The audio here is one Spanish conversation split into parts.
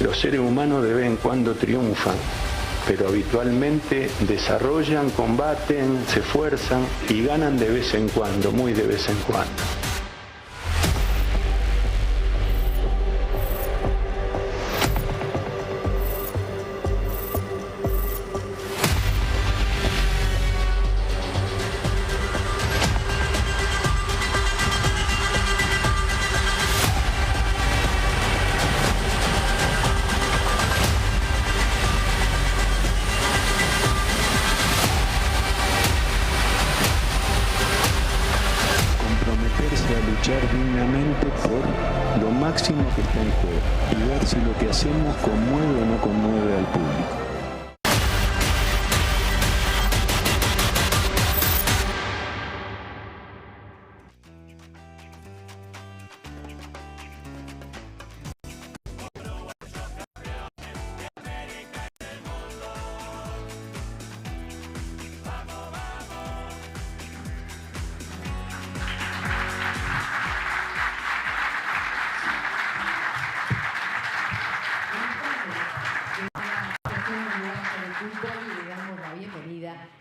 Los seres humanos de vez en cuando triunfan, pero habitualmente desarrollan, combaten, se esfuerzan y ganan de vez en cuando, muy de vez en cuando. A luchar dignamente por lo máximo que está en juego y ver si lo que hacemos conmueve o no conmueve al público.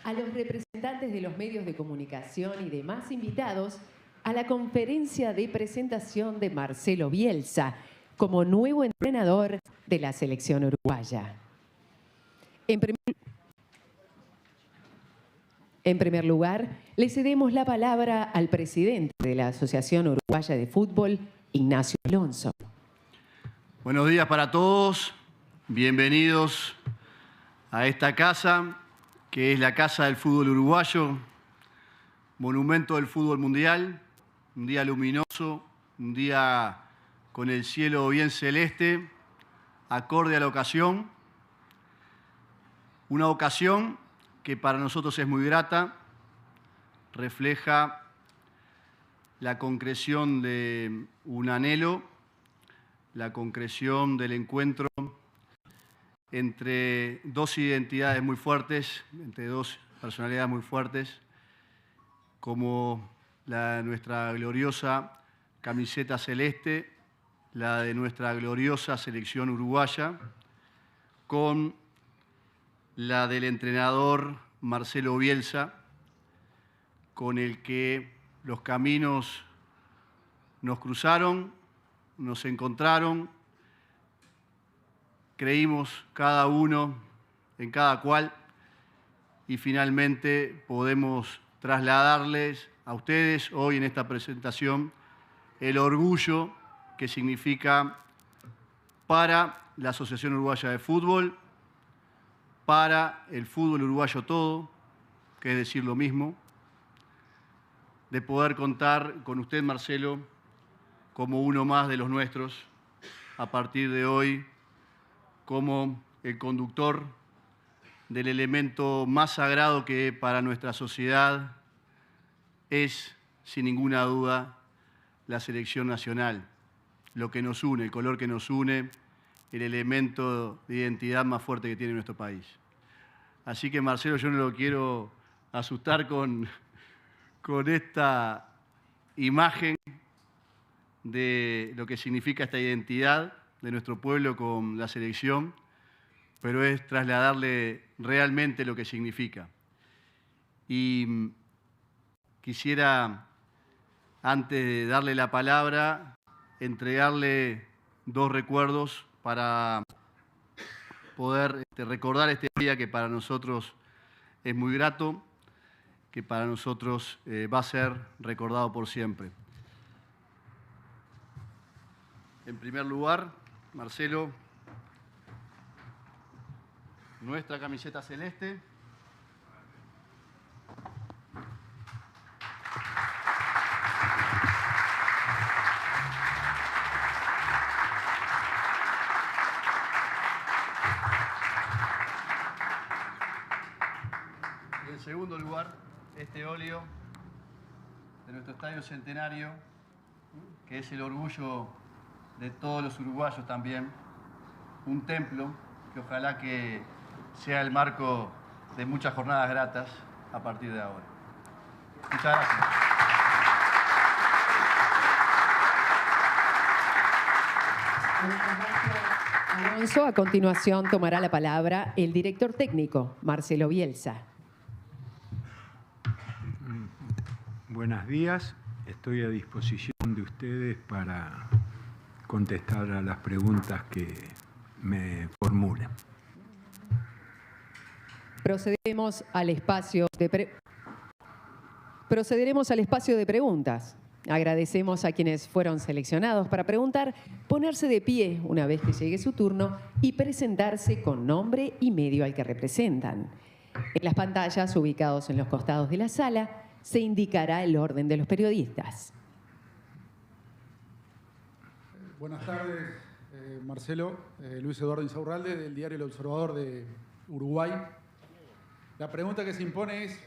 A los representantes de los medios de comunicación y demás invitados a la conferencia de presentación de Marcelo Bielsa como nuevo entrenador de la selección uruguaya. En primer lugar, le cedemos la palabra al presidente de la Asociación Uruguaya de Fútbol, Ignacio Alonso. Buenos días para todos, bienvenidos a esta casa, que es la Casa del Fútbol Uruguayo, monumento del fútbol mundial, un día luminoso, un día con el cielo bien celeste, acorde a la ocasión, una ocasión que para nosotros es muy grata, refleja la concreción de un anhelo, la concreción del encuentro entre dos identidades muy fuertes, entre dos personalidades muy fuertes, como la de nuestra gloriosa camiseta celeste, la de nuestra gloriosa selección uruguaya, con la del entrenador Marcelo Bielsa, con el que los caminos nos cruzaron, nos encontraron, creímos cada uno en cada cual y finalmente podemos trasladarles a ustedes hoy en esta presentación el orgullo que significa para la Asociación Uruguaya de Fútbol, para el fútbol uruguayo todo, que es decir lo mismo, de poder contar con usted, Marcelo, como uno más de los nuestros, a partir de hoy, como el conductor del elemento más sagrado que para nuestra sociedad es, sin ninguna duda, la selección nacional, lo que nos une, el color que nos une, el elemento de identidad más fuerte que tiene nuestro país. Así que, Marcelo, yo no lo quiero asustar con esta imagen de lo que significa esta identidad de nuestro pueblo con la selección, pero es trasladarle realmente lo que significa. Y quisiera, antes de darle la palabra, entregarle dos recuerdos para poder recordar este día que para nosotros es muy grato, que para nosotros va a ser recordado por siempre. En primer lugar, Marcelo, nuestra camiseta celeste. Y en segundo lugar, este óleo de nuestro Estadio Centenario, que es el orgullo de todos los uruguayos también, un templo que ojalá que sea el marco de muchas jornadas gratas a partir de ahora. Muchas gracias. Muchas gracias. Alonso, a continuación tomará la palabra el director técnico, Marcelo Bielsa. Buenos días, estoy a disposición de ustedes para contestar a las preguntas que me formulen. Procederemos al espacio de preguntas. Agradecemos a quienes fueron seleccionados para preguntar, ponerse de pie una vez que llegue su turno y presentarse con nombre y medio al que representan. En las pantallas ubicados en los costados de la sala se indicará el orden de los periodistas. Buenas tardes, Marcelo. Luis Eduardo Insaurralde, del diario El Observador de Uruguay. La pregunta que se impone es,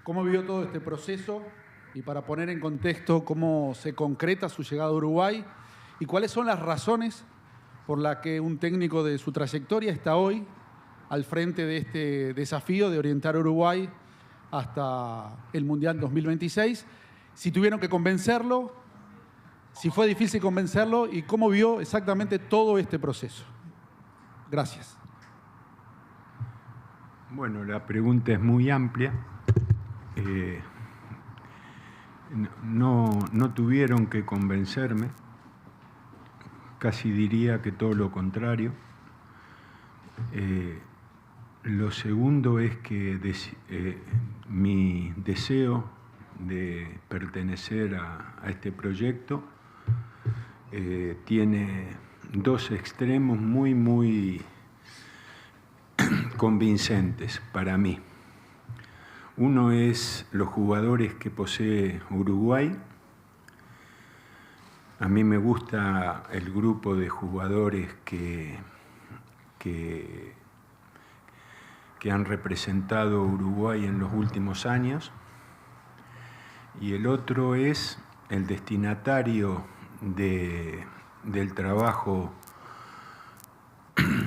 ¿cómo vivió todo este proceso? Y para poner en contexto cómo se concreta su llegada a Uruguay y cuáles son las razones por las que un técnico de su trayectoria está hoy al frente de este desafío de orientar a Uruguay hasta el Mundial 2026. Si tuvieron que convencerlo, si fue difícil convencerlo y cómo vio exactamente todo este proceso. Gracias. Bueno, la pregunta es muy amplia. No tuvieron que convencerme, casi diría que todo lo contrario. Lo segundo es que mi deseo de pertenecer a este proyecto tiene dos extremos muy convincentes para mí. Uno es los jugadores que posee Uruguay. A mí me gusta el grupo de jugadores que han representado a Uruguay en los últimos años. Y el otro es el destinatario del trabajo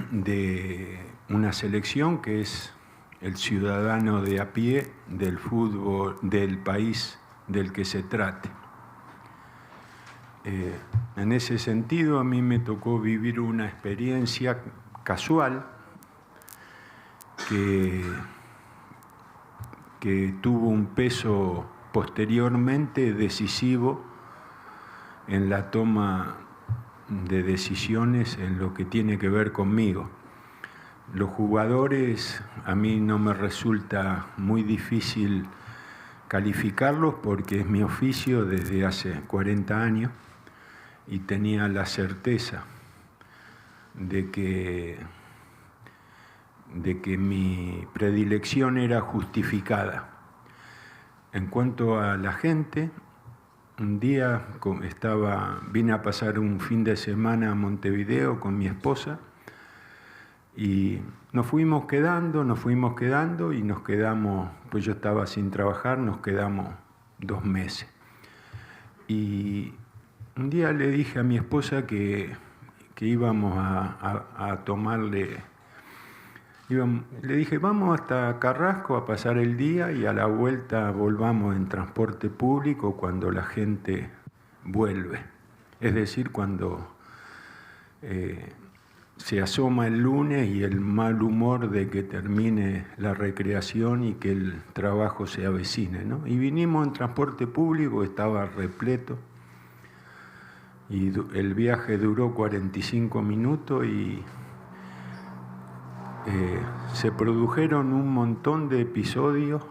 de una selección que es el ciudadano de a pie del fútbol del país del que se trate. En ese sentido, a mí me tocó vivir una experiencia casual que tuvo un peso posteriormente decisivo en la toma de decisiones en lo que tiene que ver conmigo. Los jugadores, a mí no me resulta muy difícil calificarlos porque es mi oficio desde hace 40 años y tenía la certeza de que mi predilección era justificada. En cuanto a la gente, un día vine a pasar un fin de semana a Montevideo con mi esposa y nos fuimos quedando y nos quedamos, pues yo estaba sin trabajar, nos quedamos 2 meses. Y un día le dije a mi esposa que íbamos a tomarle, le dije, vamos hasta Carrasco a pasar el día y a la vuelta volvamos en transporte público cuando la gente vuelve. Es decir, cuando se asoma el lunes y el mal humor de que termine la recreación y que el trabajo se avecine, ¿no? Y vinimos en transporte público, estaba repleto, y el viaje duró 45 minutos y se produjeron un montón de episodios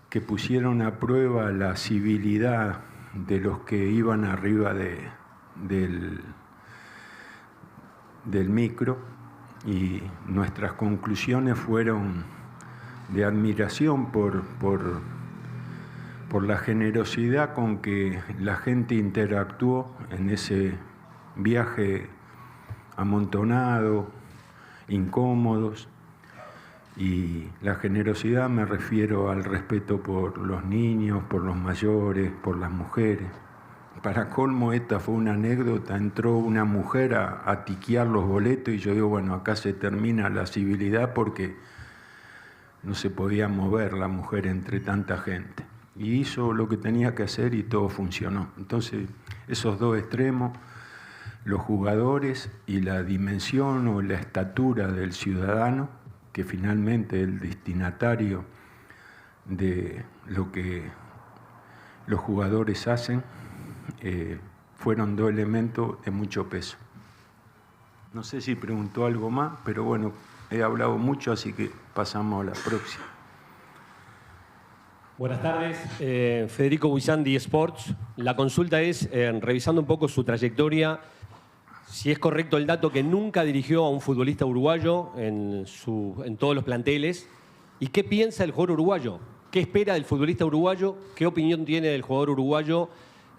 que pusieron a prueba la civilidad de los que iban arriba del micro, y nuestras conclusiones fueron de admiración por la generosidad con que la gente interactuó en ese viaje amontonado, incómodos, y la generosidad me refiero al respeto por los niños, por los mayores, por las mujeres. Para colmo, esta fue una anécdota, entró una mujer a tiquear los boletos y yo digo, bueno, acá se termina la civilidad porque no se podía mover la mujer entre tanta gente. Y hizo lo que tenía que hacer y todo funcionó. Entonces, esos dos extremos, los jugadores y la dimensión o la estatura del ciudadano, que finalmente es el destinatario de lo que los jugadores hacen, fueron dos elementos de mucho peso. No sé si preguntó algo más, pero bueno, he hablado mucho, así que pasamos a la próxima. Buenas tardes, Federico Buizandi, Sports. La consulta es, revisando un poco su trayectoria, si es correcto el dato que nunca dirigió a un futbolista uruguayo en todos los planteles, y qué piensa el jugador uruguayo, qué espera del futbolista uruguayo, qué opinión tiene del jugador uruguayo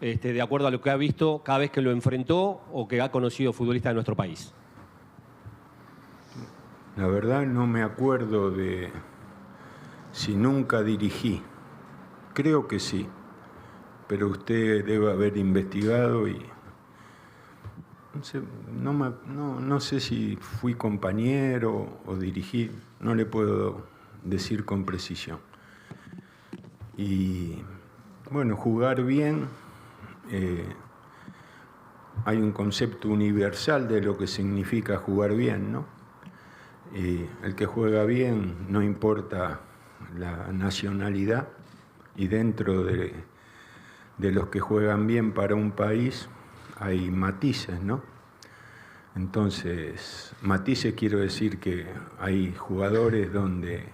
de acuerdo a lo que ha visto cada vez que lo enfrentó o que ha conocido futbolistas de nuestro país. La verdad no me acuerdo de si nunca dirigí. Creo que sí, pero usted debe haber investigado y no sé si fui compañero o dirigí, no le puedo decir con precisión. Y bueno, jugar bien, hay un concepto universal de lo que significa jugar bien, ¿no? El que juega bien no importa la nacionalidad, y dentro de los que juegan bien para un país hay matices, ¿no? Entonces, matices quiero decir que hay jugadores donde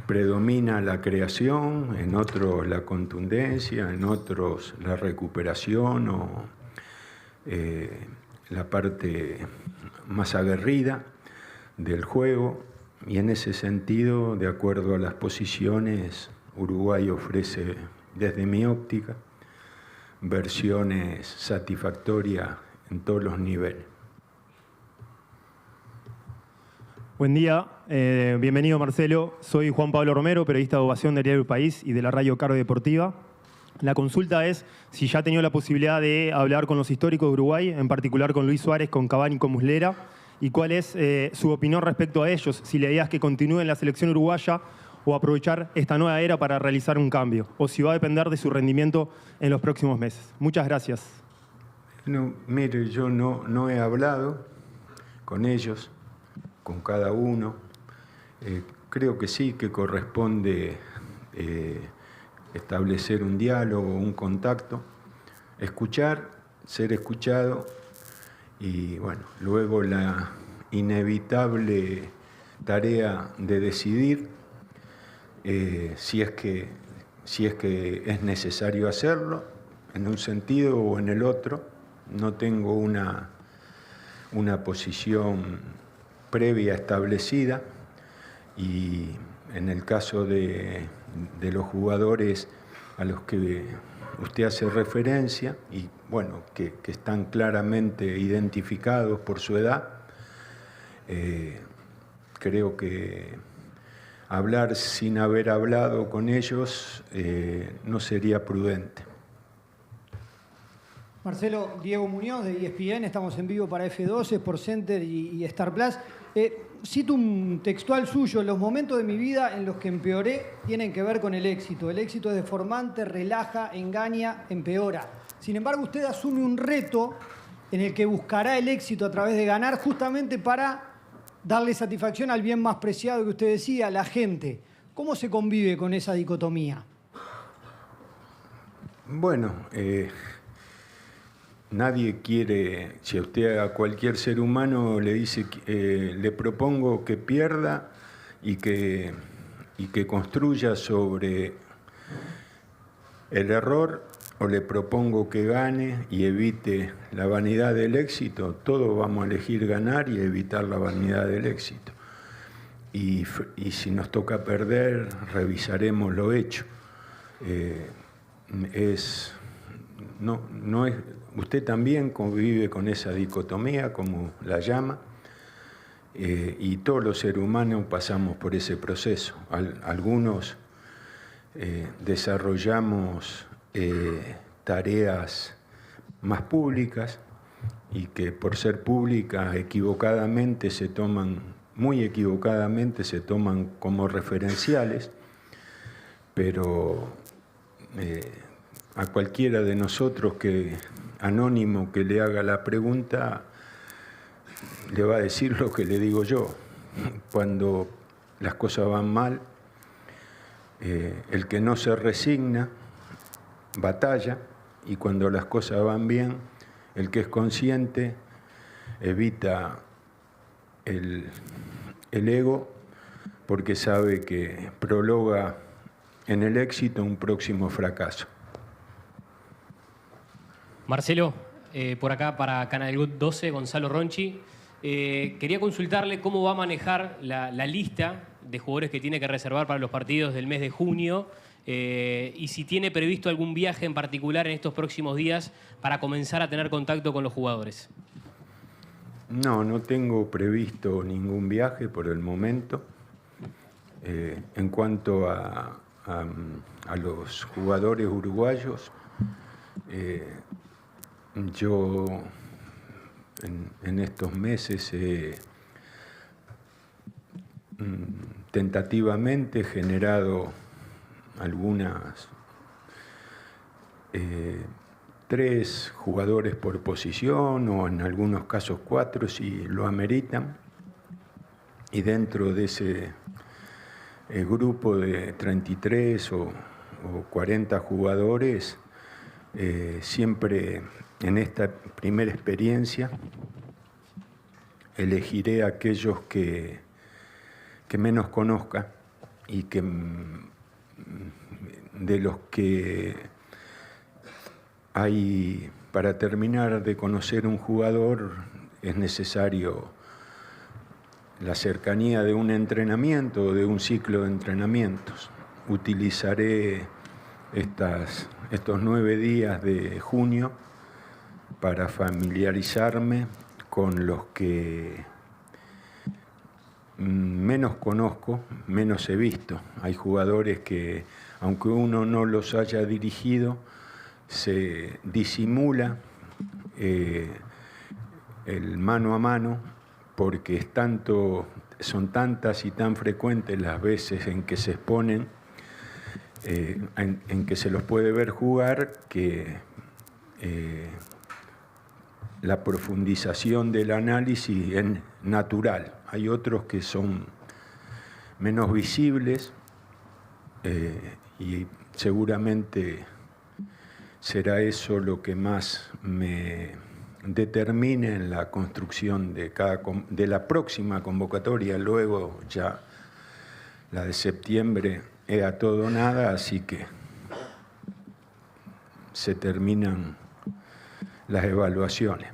predomina la creación, en otros la contundencia, en otros la recuperación o la parte más aguerrida del juego, y en ese sentido, de acuerdo a las posiciones, Uruguay ofrece, desde mi óptica, versiones satisfactorias en todos los niveles. Buen día, bienvenido Marcelo. Soy Juan Pablo Romero, periodista de Ovación del Diario El País y de la radio Carve Deportiva. La consulta es si ya ha tenido la posibilidad de hablar con los históricos de Uruguay, en particular con Luis Suárez, con Cavani y con Muslera, y cuál es su opinión respecto a ellos, si la idea es que continúe en la selección uruguaya o aprovechar esta nueva era para realizar un cambio, o si va a depender de su rendimiento en los próximos meses. Muchas gracias. No, mire, yo no he hablado con ellos, con cada uno. Creo que sí, que corresponde establecer un diálogo, un contacto, escuchar, ser escuchado y, bueno, luego la inevitable tarea de decidir si es que es necesario hacerlo, en un sentido o en el otro. No tengo una posición previa establecida, y en el caso de los jugadores a los que usted hace referencia, y bueno, que están claramente identificados por su edad, creo que hablar sin haber hablado con ellos no sería prudente. Marcelo, Diego Muñoz de ESPN, estamos en vivo para F12, Sport Center y Star Plus. Cito un textual suyo: los momentos de mi vida en los que empeoré tienen que ver con el éxito. El éxito es deformante, relaja, engaña, empeora. Sin embargo, usted asume un reto en el que buscará el éxito a través de ganar, justamente para darle satisfacción al bien más preciado que usted decía, la gente. ¿Cómo se convive con esa dicotomía? Bueno, nadie quiere, si a usted a cualquier ser humano le dice, le propongo que pierda y que construya sobre el error, o le propongo que gane y evite la vanidad del éxito, todos vamos a elegir ganar y evitar la vanidad del éxito. Y si nos toca perder, revisaremos lo hecho. Usted también convive con esa dicotomía, como la llama, y todos los seres humanos pasamos por ese proceso. Algunos desarrollamos tareas más públicas y que por ser públicas muy equivocadamente se toman como referenciales, pero a cualquiera de nosotros que anónimo que le haga la pregunta le va a decir lo que le digo yo. Cuando las cosas van mal, el que no se resigna batalla, y cuando las cosas van bien, el que es consciente evita el ego, porque sabe que prologa en el éxito un próximo fracaso. Marcelo, por acá para Canal 12, Gonzalo Ronchi. Quería consultarle cómo va a manejar la lista de jugadores que tiene que reservar para los partidos del mes de junio y si tiene previsto algún viaje en particular en estos próximos días para comenzar a tener contacto con los jugadores. No, no tengo previsto ningún viaje por el momento. En cuanto a los jugadores uruguayos, yo en estos meses he tentativamente generado algunas 3 jugadores por posición, o en algunos casos 4 si lo ameritan, y dentro de ese grupo de 33 o 40 jugadores, siempre en esta primera experiencia elegiré aquellos que menos conozca y que de los que hay, para terminar de conocer un jugador es necesario la cercanía de un entrenamiento o de un ciclo de entrenamientos. Utilizaré estos 9 días de junio para familiarizarme con los que menos conozco, menos he visto. Hay jugadores que, aunque uno no los haya dirigido, se disimula el mano a mano, porque son tantas y tan frecuentes las veces en que se exponen, en que se los puede ver jugar, que la profundización del análisis es natural. Hay otros que son menos visibles y seguramente será eso lo que más me determine en la construcción de la próxima convocatoria. Luego ya la de septiembre es a todo o nada, así que se terminan las evaluaciones.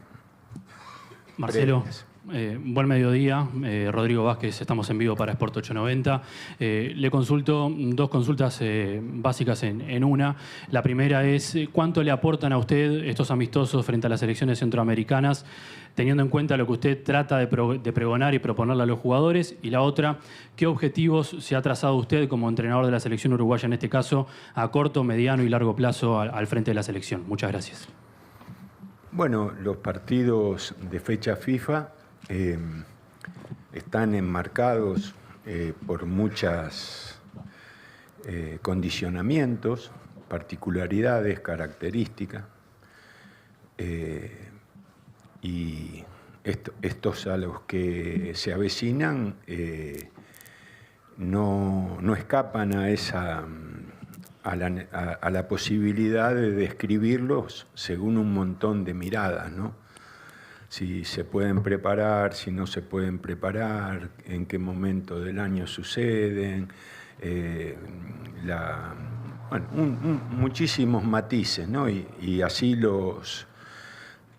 Marcelo, buen mediodía. Rodrigo Vázquez, estamos en vivo para Sport 890. Le consulto 2 consultas básicas en una. La primera es, ¿cuánto le aportan a usted estos amistosos frente a las selecciones centroamericanas, teniendo en cuenta lo que usted trata de pregonar y proponerle a los jugadores? Y la otra, ¿qué objetivos se ha trazado usted como entrenador de la selección uruguaya, en este caso, a corto, mediano y largo plazo al frente de la selección? Muchas gracias. Bueno, los partidos de fecha FIFA están enmarcados por muchos condicionamientos, particularidades, características, y estos a los que se avecinan no escapan a la posibilidad de describirlos según un montón de miradas, ¿no? Si se pueden preparar, si no se pueden preparar, en qué momento del año suceden, muchísimos matices, ¿no? Y así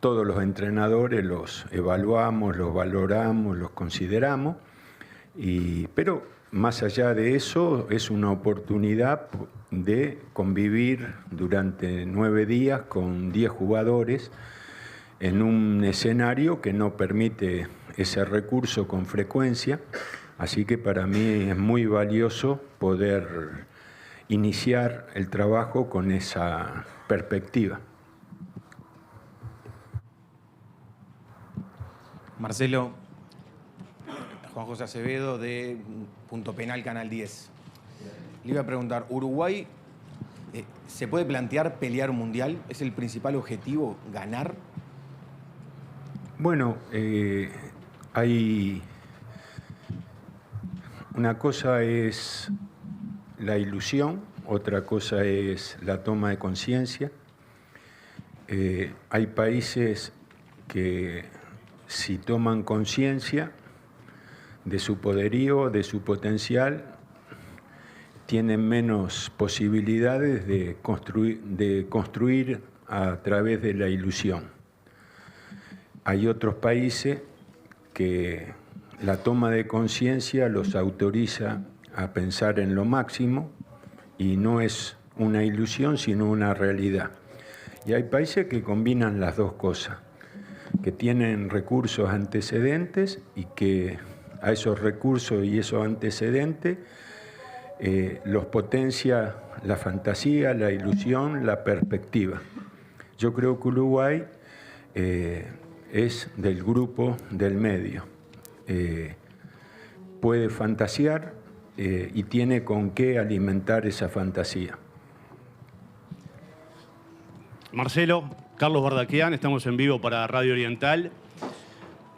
todos los entrenadores los evaluamos, los valoramos, los consideramos, pero más allá de eso es una oportunidad de convivir durante 9 días con 10 jugadores en un escenario que no permite ese recurso con frecuencia, así que para mí es muy valioso poder iniciar el trabajo con esa perspectiva. Marcelo, Juan José Acevedo de Punto Penal, Canal 10. Le iba a preguntar, Uruguay ¿Se puede plantear pelear un mundial? ¿Es el principal objetivo ganar? Bueno, hay una cosa es la ilusión, otra cosa es la toma de conciencia. Hay países que si toman conciencia de su poderío, de su potencial, tienen menos posibilidades de construir a través de la ilusión. Hay otros países que la toma de conciencia los autoriza a pensar en lo máximo y no es una ilusión, sino una realidad. Y hay países que combinan las dos cosas, que tienen recursos antecedentes y que a esos recursos y esos antecedentes los potencia la fantasía, la ilusión, la perspectiva. Yo creo que Uruguay es del grupo del medio. Puede fantasear y tiene con qué alimentar esa fantasía. Marcelo, Carlos Bardaquian, estamos en vivo para Radio Oriental.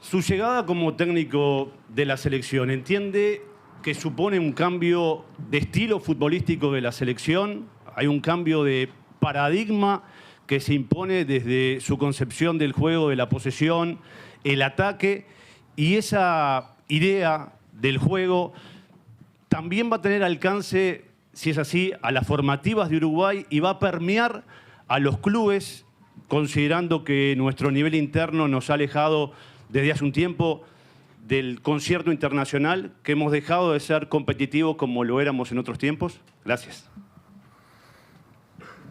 Su llegada como técnico de la selección, ¿entiende que supone un cambio de estilo futbolístico de la selección? Hay un cambio de paradigma que se impone desde su concepción del juego, de la posesión, el ataque, y esa idea del juego también va a tener alcance, si es así, a las formativas de Uruguay y va a permear a los clubes, considerando que nuestro nivel interno nos ha alejado desde hace un tiempo del concierto internacional, que hemos dejado de ser competitivos como lo éramos en otros tiempos? Gracias.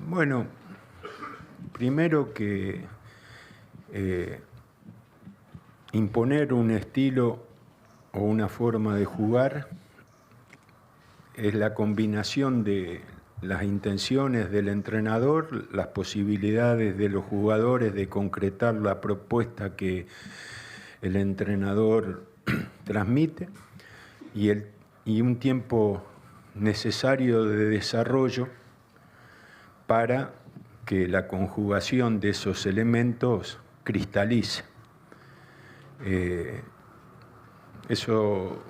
Bueno, primero que imponer un estilo o una forma de jugar es la combinación de las intenciones del entrenador, las posibilidades de los jugadores de concretar la propuesta que el entrenador transmite y un tiempo necesario de desarrollo para que la conjugación de esos elementos cristalice. Eso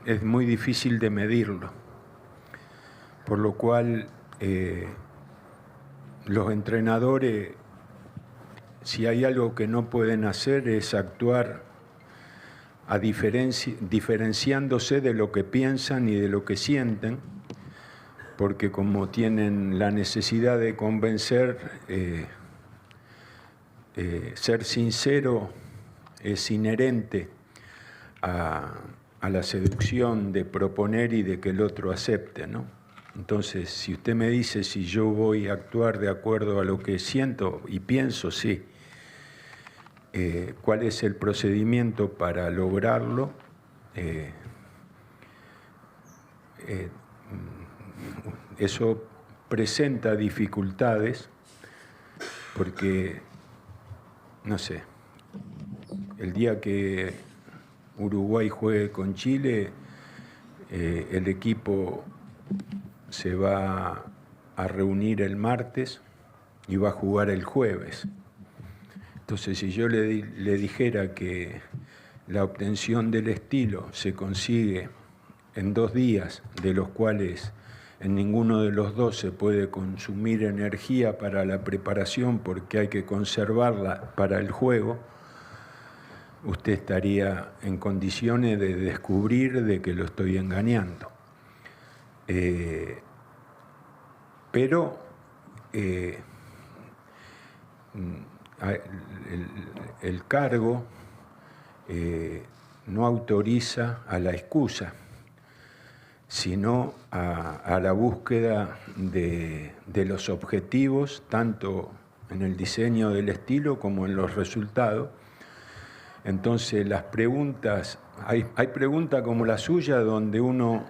es muy difícil de medirlo, por lo cual los entrenadores, si hay algo que no pueden hacer es actuar diferenciándose de lo que piensan y de lo que sienten, porque como tienen la necesidad de convencer, ser sincero es inherente a la seducción de proponer y de que el otro acepte, ¿no? Entonces, si usted me dice si yo voy a actuar de acuerdo a lo que siento y pienso, sí. ¿Cuál es el procedimiento para lograrlo? Eso presenta dificultades porque, no sé, el día que Uruguay juegue con Chile, el equipo se va a reunir el martes y va a jugar el jueves. Entonces, si yo le dijera que la obtención del estilo se consigue en 2 días, de los cuales en ninguno de los 2 se puede consumir energía para la preparación porque hay que conservarla para el juego, usted estaría en condiciones de descubrir de que lo estoy engañando. Pero el cargo no autoriza a la excusa, sino a la búsqueda de los objetivos, tanto en el diseño del estilo como en los resultados. Entonces, las preguntas, hay preguntas como la suya donde uno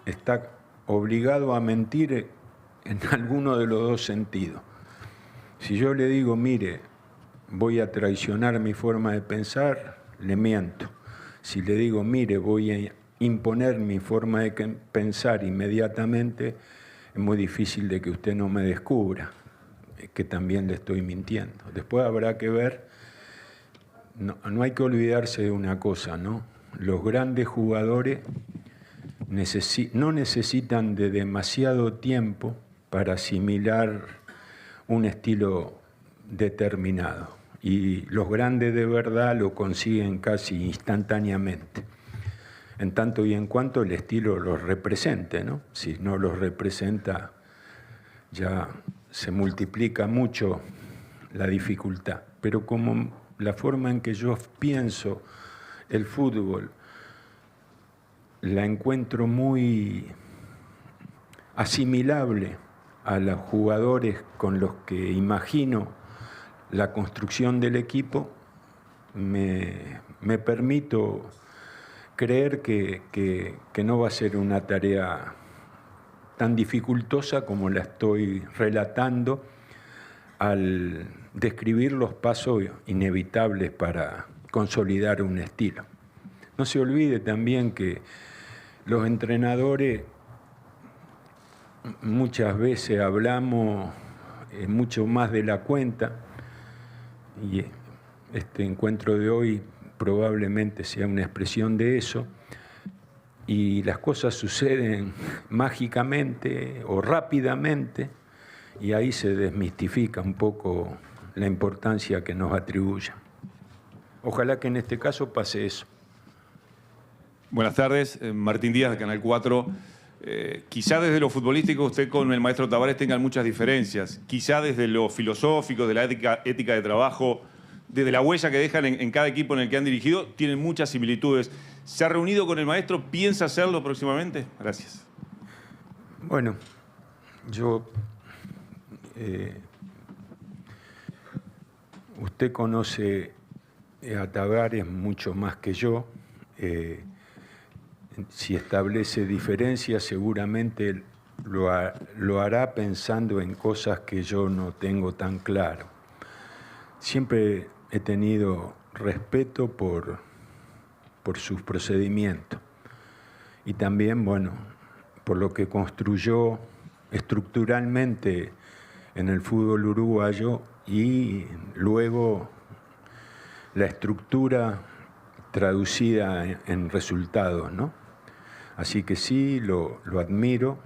está obligado a mentir en alguno de los 2 sentidos. Si yo le digo, mire, voy a traicionar mi forma de pensar, le miento. Si le digo, mire, voy a imponer mi forma de pensar inmediatamente, es muy difícil de que usted no me descubra que también le estoy mintiendo. Después habrá que ver, no hay que olvidarse de una cosa, ¿no? Los grandes jugadores no necesitan de demasiado tiempo para asimilar un estilo determinado. Y los grandes de verdad lo consiguen casi instantáneamente, en tanto y en cuanto el estilo los represente, ¿no? Si no los representa, ya se multiplica mucho la dificultad. Pero como la forma en que yo pienso el fútbol la encuentro muy asimilable a los jugadores con los que imagino la construcción del equipo, me permito creer que no va a ser una tarea tan dificultosa como la estoy relatando al describir los pasos inevitables para consolidar un estilo. No se olvide también que los entrenadores muchas veces hablamos mucho más de la cuenta, y este encuentro de hoy probablemente sea una expresión de eso, y las cosas suceden mágicamente o rápidamente, y ahí se desmistifica un poco la importancia que nos atribuyen. Ojalá que en este caso pase eso. Buenas tardes, Martín Díaz de Canal 4. Quizá desde lo futbolístico usted con el maestro Tavares tengan muchas diferencias. Quizá desde lo filosófico, de la ética de trabajo, desde la huella que dejan en cada equipo en el que han dirigido, tienen muchas similitudes. ¿Se ha reunido con el maestro? ¿Piensa hacerlo próximamente? Gracias. Bueno, yo... usted conoce a Tavares mucho más que yo. Si establece diferencias, seguramente lo hará pensando en cosas que yo no tengo tan claro. Siempre he tenido respeto por sus procedimientos y también, bueno, por lo que construyó estructuralmente en el fútbol uruguayo y luego la estructura traducida en resultados, ¿no? Así que sí, lo admiro.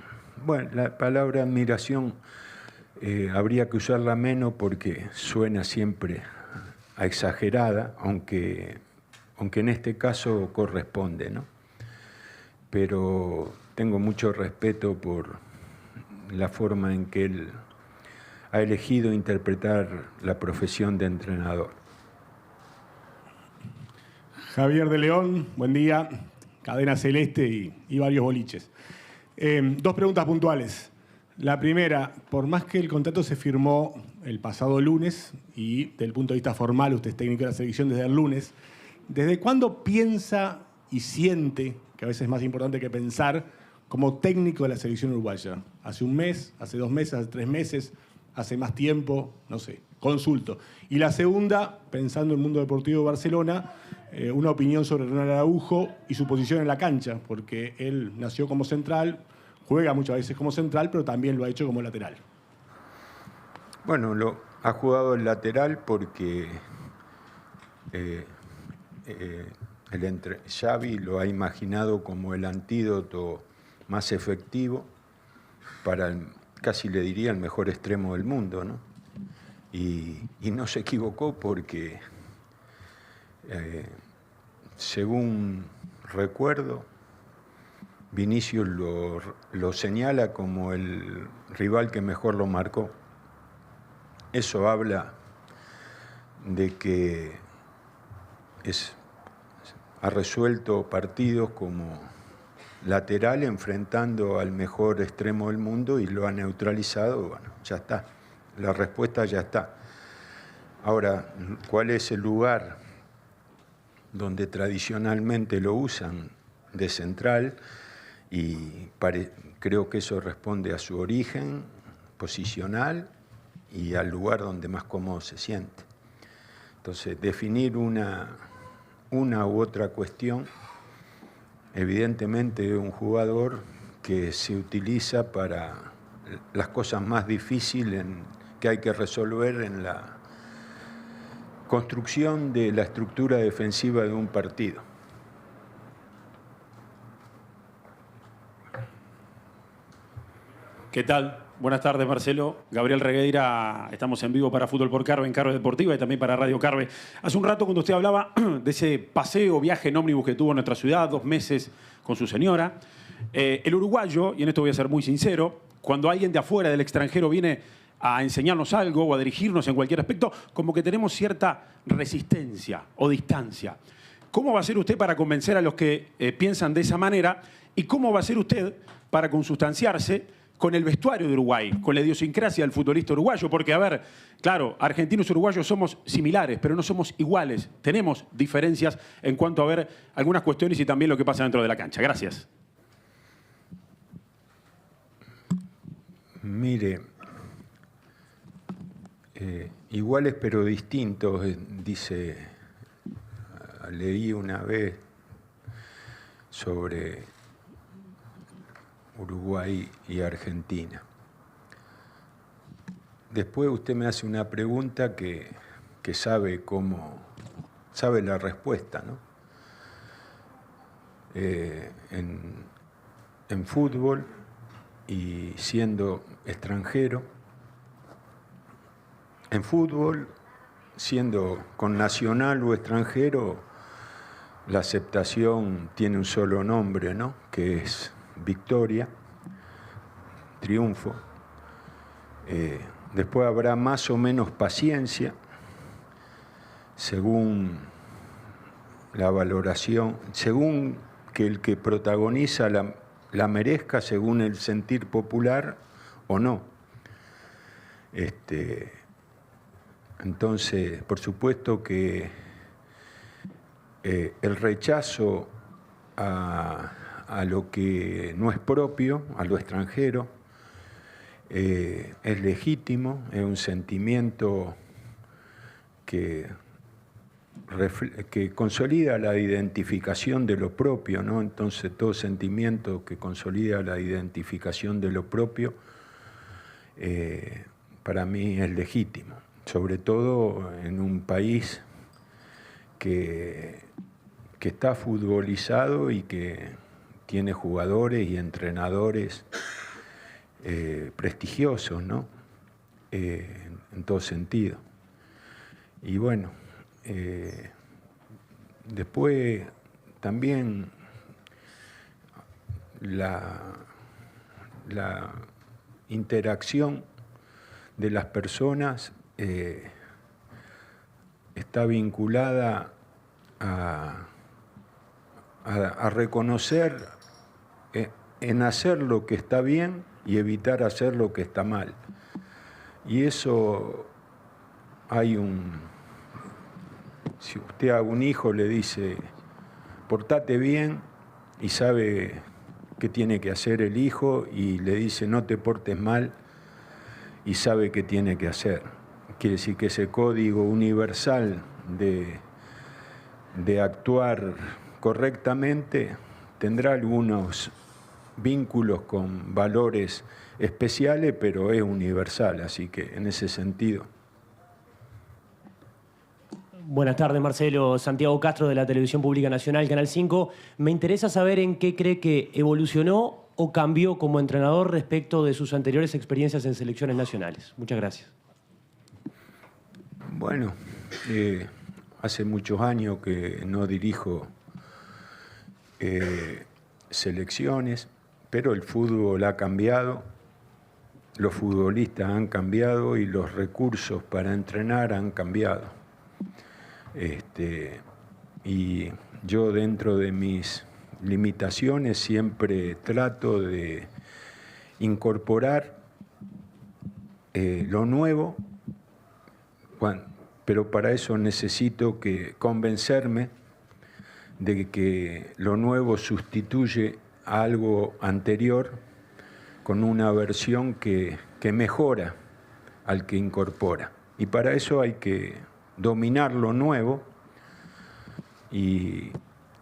Bueno, la palabra admiración habría que usarla menos porque suena siempre a exagerada, aunque en este caso corresponde, ¿no? Pero tengo mucho respeto por la forma en que él ha elegido interpretar la profesión de entrenador. Javier de León, buen día. Cadena Celeste y varios boliches. Dos preguntas puntuales. La primera, por más que el contrato se firmó el pasado lunes y desde el punto de vista formal usted es técnico de la selección desde el lunes, ¿desde cuándo piensa y siente, que a veces es más importante que pensar, como técnico de la selección uruguaya? ¿Hace un mes, hace 2 meses, hace 3 meses, hace más tiempo? No sé, consulto. Y la segunda, pensando en el mundo deportivo de Barcelona, una opinión sobre Ronald Araujo y su posición en la cancha, porque él nació como central, juega muchas veces como central, pero también lo ha hecho como lateral. Bueno, ha jugado el lateral porque Xavi lo ha imaginado como el antídoto más efectivo para, casi le diría, el mejor extremo del mundo, ¿no? Y no se equivocó porque, según recuerdo, Vinicius lo señala como el rival que mejor lo marcó. Eso habla de que ha resuelto partidos como lateral enfrentando al mejor extremo del mundo y lo ha neutralizado. Bueno, ya está. La respuesta ya está. Ahora, ¿cuál es el lugar donde tradicionalmente lo usan? De central, y creo que eso responde a su origen posicional y al lugar donde más cómodo se siente. Entonces, definir una u otra cuestión, evidentemente un jugador que se utiliza para las cosas más difíciles que hay que resolver en la construcción de la estructura defensiva de un partido. ¿Qué tal? Buenas tardes, Marcelo. Gabriel Regueira, estamos en vivo para Fútbol por Carve, en Carve Deportiva y también para Radio Carve. Hace un rato cuando usted hablaba de ese paseo, viaje en ómnibus que tuvo en nuestra ciudad, 2 meses con su señora, el uruguayo, y en esto voy a ser muy sincero, cuando alguien de afuera, del extranjero, viene a enseñarnos algo o a dirigirnos en cualquier aspecto, como que tenemos cierta resistencia o distancia. ¿Cómo va a ser usted para convencer a los que piensan de esa manera? ¿Y cómo va a ser usted para consustanciarse con el vestuario de Uruguay, con la idiosincrasia del futbolista uruguayo? Porque, a ver, claro, argentinos y uruguayos somos similares, pero no somos iguales. Tenemos diferencias en cuanto a ver algunas cuestiones y también lo que pasa dentro de la cancha. Gracias. Mire, iguales pero distintos, dice, leí una vez sobre Uruguay y Argentina. Después usted me hace una pregunta que sabe la respuesta, ¿no? En fútbol y siendo extranjero, en fútbol, siendo con nacional o extranjero, la aceptación tiene un solo nombre, ¿no? Que es victoria, triunfo. Después habrá más o menos paciencia, según la valoración, según que el que protagoniza la merezca, según el sentir popular o no. Entonces, por supuesto que el rechazo a lo que no es propio, a lo extranjero, es legítimo, es un sentimiento que consolida la identificación de lo propio, ¿no? Entonces, todo sentimiento que consolida la identificación de lo propio, para mí es legítimo, sobre todo en un país que está futbolizado y que tiene jugadores y entrenadores prestigiosos, ¿no? En todo sentido. Y bueno, después también la interacción de las personas está vinculada a reconocer en hacer lo que está bien y evitar hacer lo que está mal. Y eso si usted a un hijo le dice, portate bien, y sabe qué tiene que hacer el hijo, y le dice, no te portes mal, y sabe qué tiene que hacer. Quiere decir que ese código universal de actuar correctamente tendrá algunos vínculos con valores especiales, pero es universal, así que en ese sentido. Buenas tardes, Marcelo. Santiago Castro, de la Televisión Pública Nacional, Canal 5. Me interesa saber en qué cree que evolucionó o cambió como entrenador respecto de sus anteriores experiencias en selecciones nacionales. Muchas gracias. Bueno, hace muchos años que no dirijo selecciones, pero el fútbol ha cambiado, los futbolistas han cambiado y los recursos para entrenar han cambiado. Y yo, dentro de mis limitaciones, siempre trato de incorporar lo nuevo, pero para eso necesito convencerme de que lo nuevo sustituye a algo anterior con una versión que mejora al que incorpora. Y para eso hay que dominar lo nuevo, y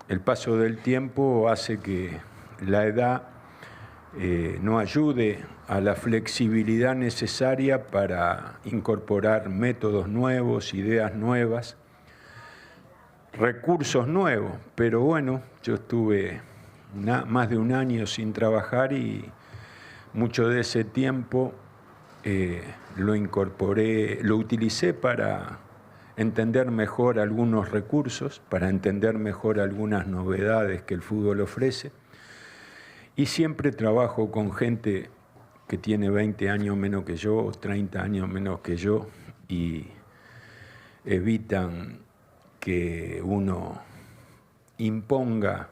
el paso del tiempo hace que la edad no ayude a la flexibilidad necesaria para incorporar métodos nuevos, ideas nuevas, recursos nuevos. Pero bueno, yo estuve más de un año sin trabajar y mucho de ese tiempo lo incorporé, lo utilicé para entender mejor algunos recursos, para entender mejor algunas novedades que el fútbol ofrece. Y siempre trabajo con gente que tiene 20 años menos que yo, 30 años menos que yo, y evitan que uno imponga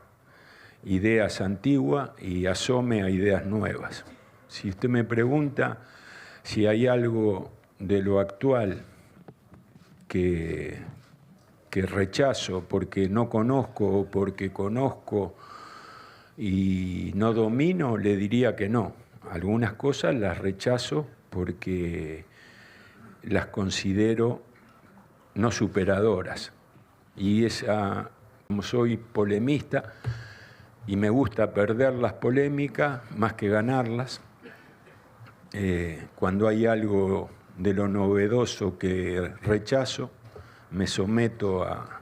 ideas antiguas y asome a ideas nuevas. Si usted me pregunta si hay algo de lo actual que rechazo porque no conozco o porque conozco y no domino, le diría que no. Algunas cosas las rechazo porque las considero no superadoras. Y como soy polemista y me gusta perder las polémicas más que ganarlas, cuando hay algo de lo novedoso que rechazo, me someto a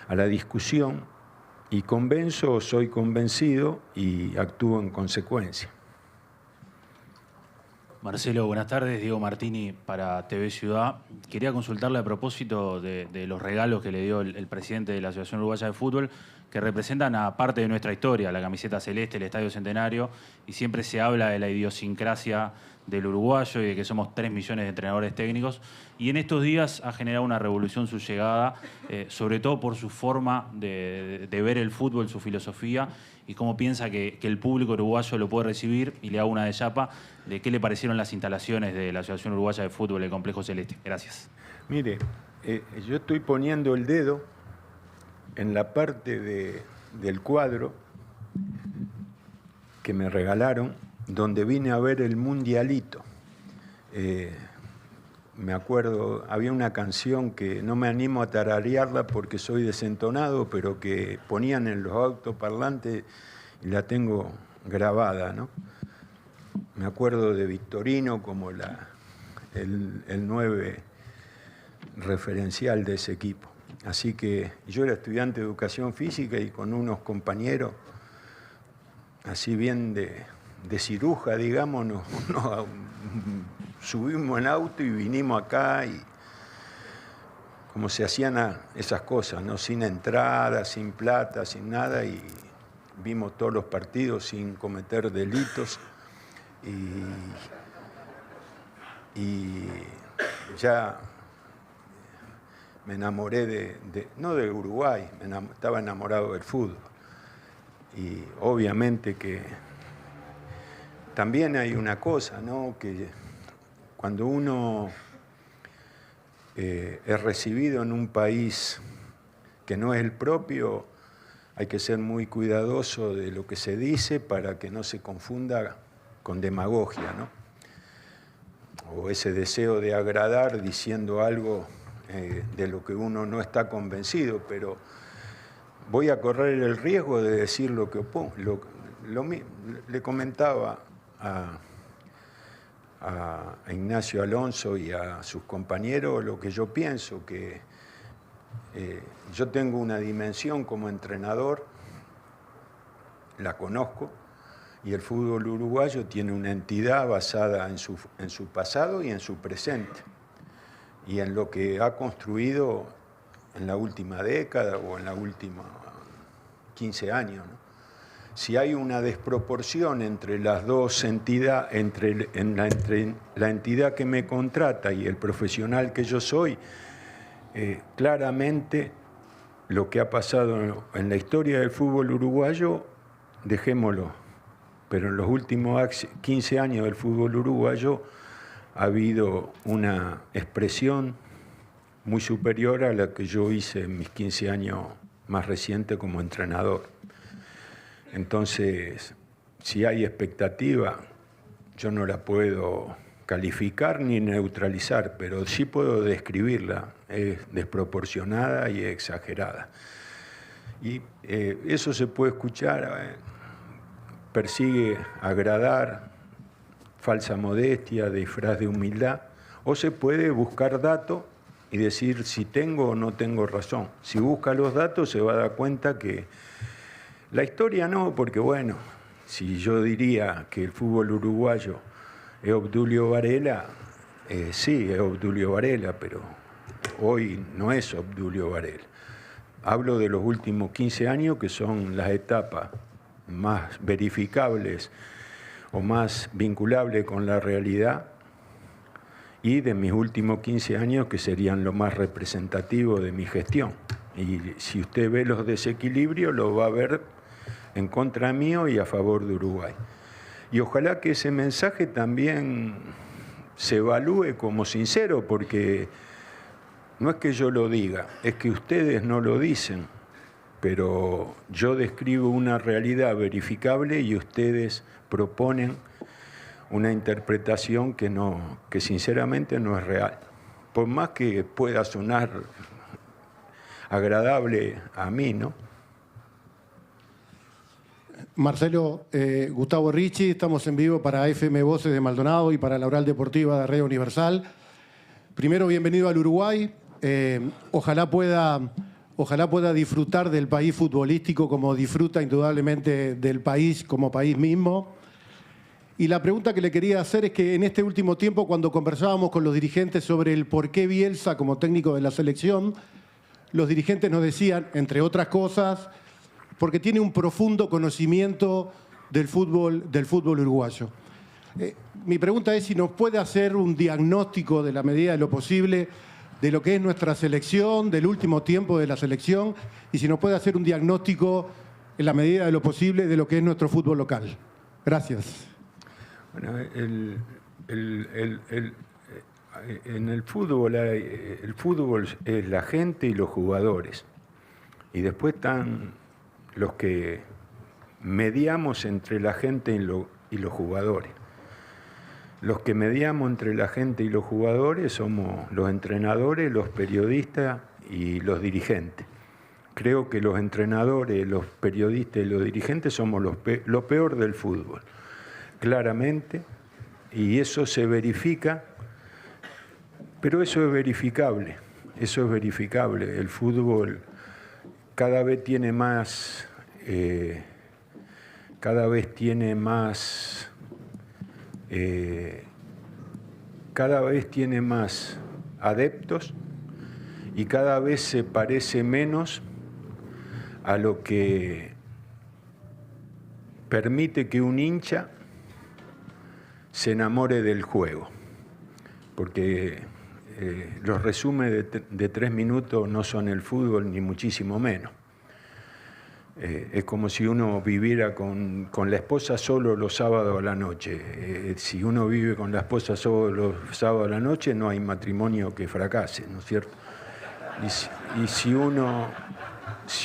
la discusión y convenzo o soy convencido y actúo en consecuencia. Marcelo, buenas tardes. Diego Martini para TV Ciudad. Quería consultarle a propósito de los regalos que le dio el presidente de la Asociación Uruguaya de Fútbol, que representan a parte de nuestra historia, la camiseta celeste, el Estadio Centenario, y siempre se habla de la idiosincrasia del uruguayo y de que somos 3 millones de entrenadores técnicos. Y en estos días ha generado una revolución su llegada, sobre todo por su forma de ver el fútbol, su filosofía, y cómo piensa que el público uruguayo lo puede recibir. Y le hago una de chapa de qué le parecieron las instalaciones de la Asociación Uruguaya de Fútbol, el Complejo Celeste. Gracias. Mire, yo estoy poniendo el dedo en la parte del cuadro que me regalaron, donde vine a ver el Mundialito. Me acuerdo, había una canción que no me animo a tararearla porque soy desentonado, pero que ponían en los autoparlantes y la tengo grabada, ¿no? Me acuerdo de Victorino como el 9 referencial de ese equipo. Así que yo era estudiante de educación física y con unos compañeros, así bien de ciruja, digamos, nos subimos en auto y vinimos acá, y como se hacían esas cosas, ¿no? Sin entrada, sin plata, sin nada, y vimos todos los partidos sin cometer delitos, y ya me enamoré no de Uruguay, estaba enamorado del fútbol. Y obviamente que también hay una cosa, ¿no? Que cuando uno es recibido en un país que no es el propio, hay que ser muy cuidadoso de lo que se dice para que no se confunda con demagogia, ¿no? O ese deseo de agradar diciendo algo de lo que uno no está convencido, pero voy a correr el riesgo de decir lo que opongo. Le comentaba a Ignacio Alonso y a sus compañeros lo que yo pienso, que yo tengo una dimensión como entrenador, la conozco, y el fútbol uruguayo tiene una entidad basada en su pasado y en su presente, y en lo que ha construido en la última década o en la última 15 años, ¿no? Si hay una desproporción entre las dos entidades, entre la entidad que me contrata y el profesional que yo soy, claramente lo que ha pasado en la historia del fútbol uruguayo, dejémoslo, pero en los últimos 15 años del fútbol uruguayo ha habido una expresión muy superior a la que yo hice en mis 15 años más recientes como entrenador. Entonces, si hay expectativa, yo no la puedo calificar ni neutralizar, pero sí puedo describirla. Es desproporcionada y exagerada. Y eso se puede escuchar persigue agradar, falsa modestia, disfraz de humildad, o se puede buscar datos y decir si tengo o no tengo razón. Si busca los datos se va a dar cuenta que la historia no, porque bueno, si yo diría que el fútbol uruguayo es Obdulio Varela, sí, es Obdulio Varela, pero hoy no es Obdulio Varela. Hablo de los últimos 15 años, que son las etapas más verificables o más vinculables con la realidad, y de mis últimos 15 años, que serían lo más representativo de mi gestión. Y si usted ve los desequilibrios, lo va a ver en contra mío y a favor de Uruguay. Y ojalá que ese mensaje también se evalúe como sincero, porque no es que yo lo diga, es que ustedes no lo dicen, pero yo describo una realidad verificable y ustedes proponen una interpretación que sinceramente no es real. Por más que pueda sonar agradable a mí, ¿no? Marcelo, Gustavo Ricci, estamos en vivo para FM Voces de Maldonado y para la Oral Deportiva de Radio Universal. Primero, bienvenido al Uruguay. Ojalá pueda disfrutar del país futbolístico como disfruta indudablemente del país como país mismo. Y la pregunta que le quería hacer es que en este último tiempo, cuando conversábamos con los dirigentes sobre el por qué Bielsa como técnico de la selección, los dirigentes nos decían, entre otras cosas, porque tiene un profundo conocimiento del fútbol uruguayo. Mi pregunta es si nos puede hacer un diagnóstico de la medida de lo posible de lo que es nuestra selección, del último tiempo de la selección, y si nos puede hacer un diagnóstico en la medida de lo posible de lo que es nuestro fútbol local. Gracias. Bueno, en el fútbol es la gente y los jugadores. Y después están los que mediamos entre la gente y los jugadores. Los que mediamos entre la gente y los jugadores somos los entrenadores, los periodistas y los dirigentes. Creo que los entrenadores, los periodistas y los dirigentes somos lo peor del fútbol, claramente, y eso se verifica, pero eso es verificable, El fútbol cada vez tiene más adeptos y cada vez se parece menos a lo que permite que un hincha se enamore del juego, porque los resúmenes de 3 minutos no son el fútbol, ni muchísimo menos. Es como si uno viviera con la esposa solo los sábados a la noche. Si uno vive con la esposa solo los sábados a la noche, no hay matrimonio que fracase, ¿no es cierto? Y si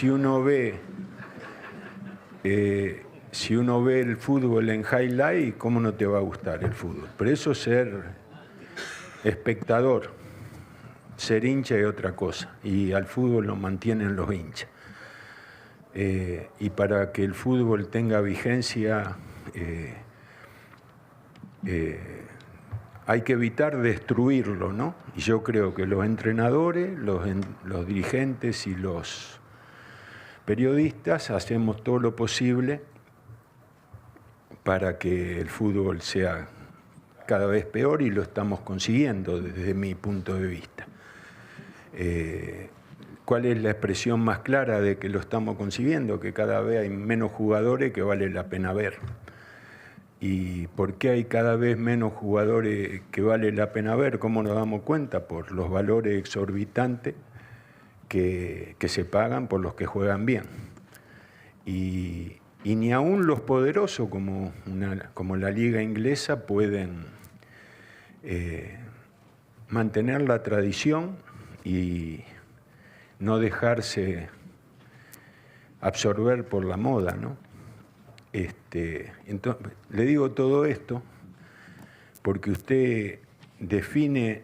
uno ve el fútbol en highlight, ¿cómo no te va a gustar el fútbol? Pero eso es ser espectador, ser hincha es otra cosa, y al fútbol lo mantienen los hinchas. Y para que el fútbol tenga vigencia, hay que evitar destruirlo, ¿no? Y yo creo que los entrenadores, los dirigentes y los periodistas hacemos todo lo posible para que el fútbol sea cada vez peor, y lo estamos consiguiendo desde mi punto de vista. ¿Cuál es la expresión más clara de que lo estamos consiguiendo? Que cada vez hay menos jugadores que vale la pena ver. ¿Y por qué hay cada vez menos jugadores que vale la pena ver? ¿Cómo nos damos cuenta? Por los valores exorbitantes que se pagan por los que juegan bien. Y ni aún los poderosos, como la liga inglesa, pueden mantener la tradición y no dejarse absorber por la moda, ¿no? Entonces, le digo todo esto porque usted define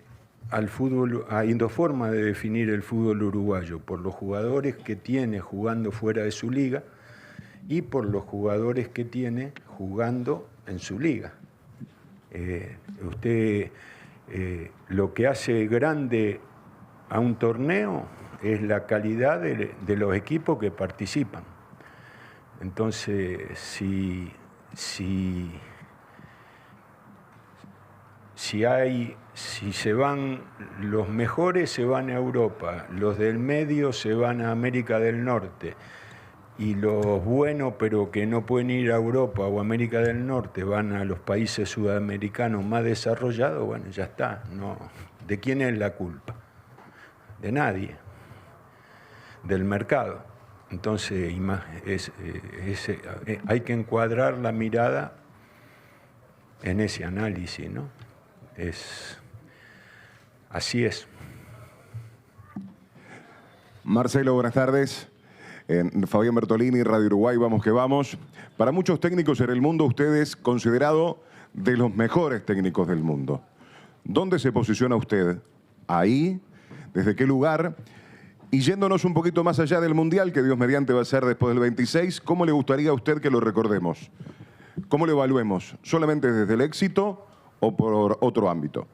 al fútbol, hay dos formas de definir el fútbol uruguayo: por los jugadores que tiene jugando fuera de su liga y por los jugadores que tiene jugando en su liga. Lo que hace grande a un torneo es la calidad de los equipos que participan. Entonces, si se van los mejores, se van a Europa, los del medio se van a América del Norte, y los buenos, pero que no pueden ir a Europa o América del Norte, van a los países sudamericanos más desarrollados, bueno, ya está. No. ¿De quién es la culpa? De nadie. Del mercado. Entonces, hay que encuadrar la mirada en ese análisis, ¿no? Así es. Marcelo, buenas tardes. Fabián Bertolini, Radio Uruguay, vamos que vamos. Para muchos técnicos en el mundo, usted es considerado de los mejores técnicos del mundo. ¿Dónde se posiciona usted? ¿Ahí? ¿Desde qué lugar? Y yéndonos un poquito más allá del Mundial, que Dios mediante va a ser después del 26, ¿cómo le gustaría a usted que lo recordemos? ¿Cómo lo evaluemos? ¿Solamente desde el éxito o por otro ámbito?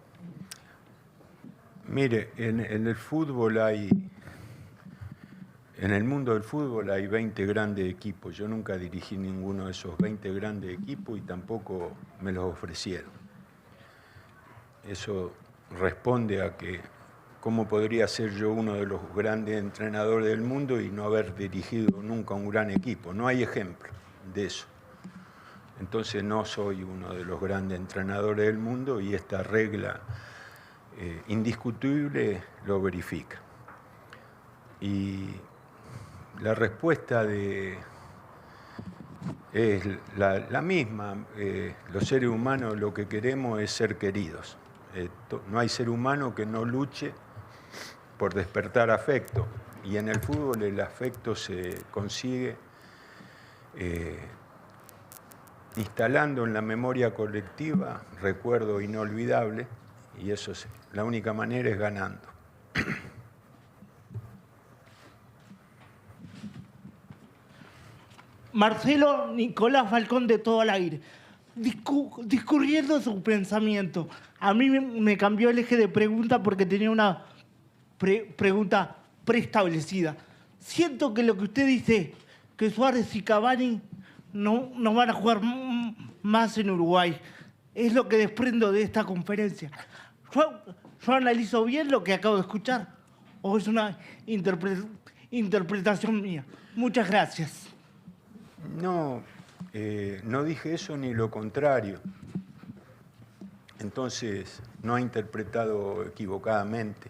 Mire, en el fútbol en el mundo del fútbol hay 20 grandes equipos. Yo nunca dirigí ninguno de esos 20 grandes equipos y tampoco me los ofrecieron. Eso responde a que cómo podría ser yo uno de los grandes entrenadores del mundo y no haber dirigido nunca un gran equipo. No hay ejemplo de eso. Entonces no soy uno de los grandes entrenadores del mundo y esta regla indiscutible lo verifica. Y la respuesta es la misma. Los seres humanos lo que queremos es ser queridos. No hay ser humano que no luche por despertar afecto. Y en el fútbol el afecto se consigue instalando en la memoria colectiva recuerdo inolvidable, y eso la única manera es ganando. Marcelo Nicolás Falcón de Todo al Aire, discurriendo su pensamiento. A mí me cambió el eje de pregunta porque tenía una pregunta preestablecida. Siento que lo que usted dice, que Suárez y Cavani no van a jugar más en Uruguay, es lo que desprendo de esta conferencia. ¿Yo analizo bien lo que acabo de escuchar o es una interpretación mía? Muchas gracias. No, no dije eso ni lo contrario. Entonces, no ha interpretado equivocadamente.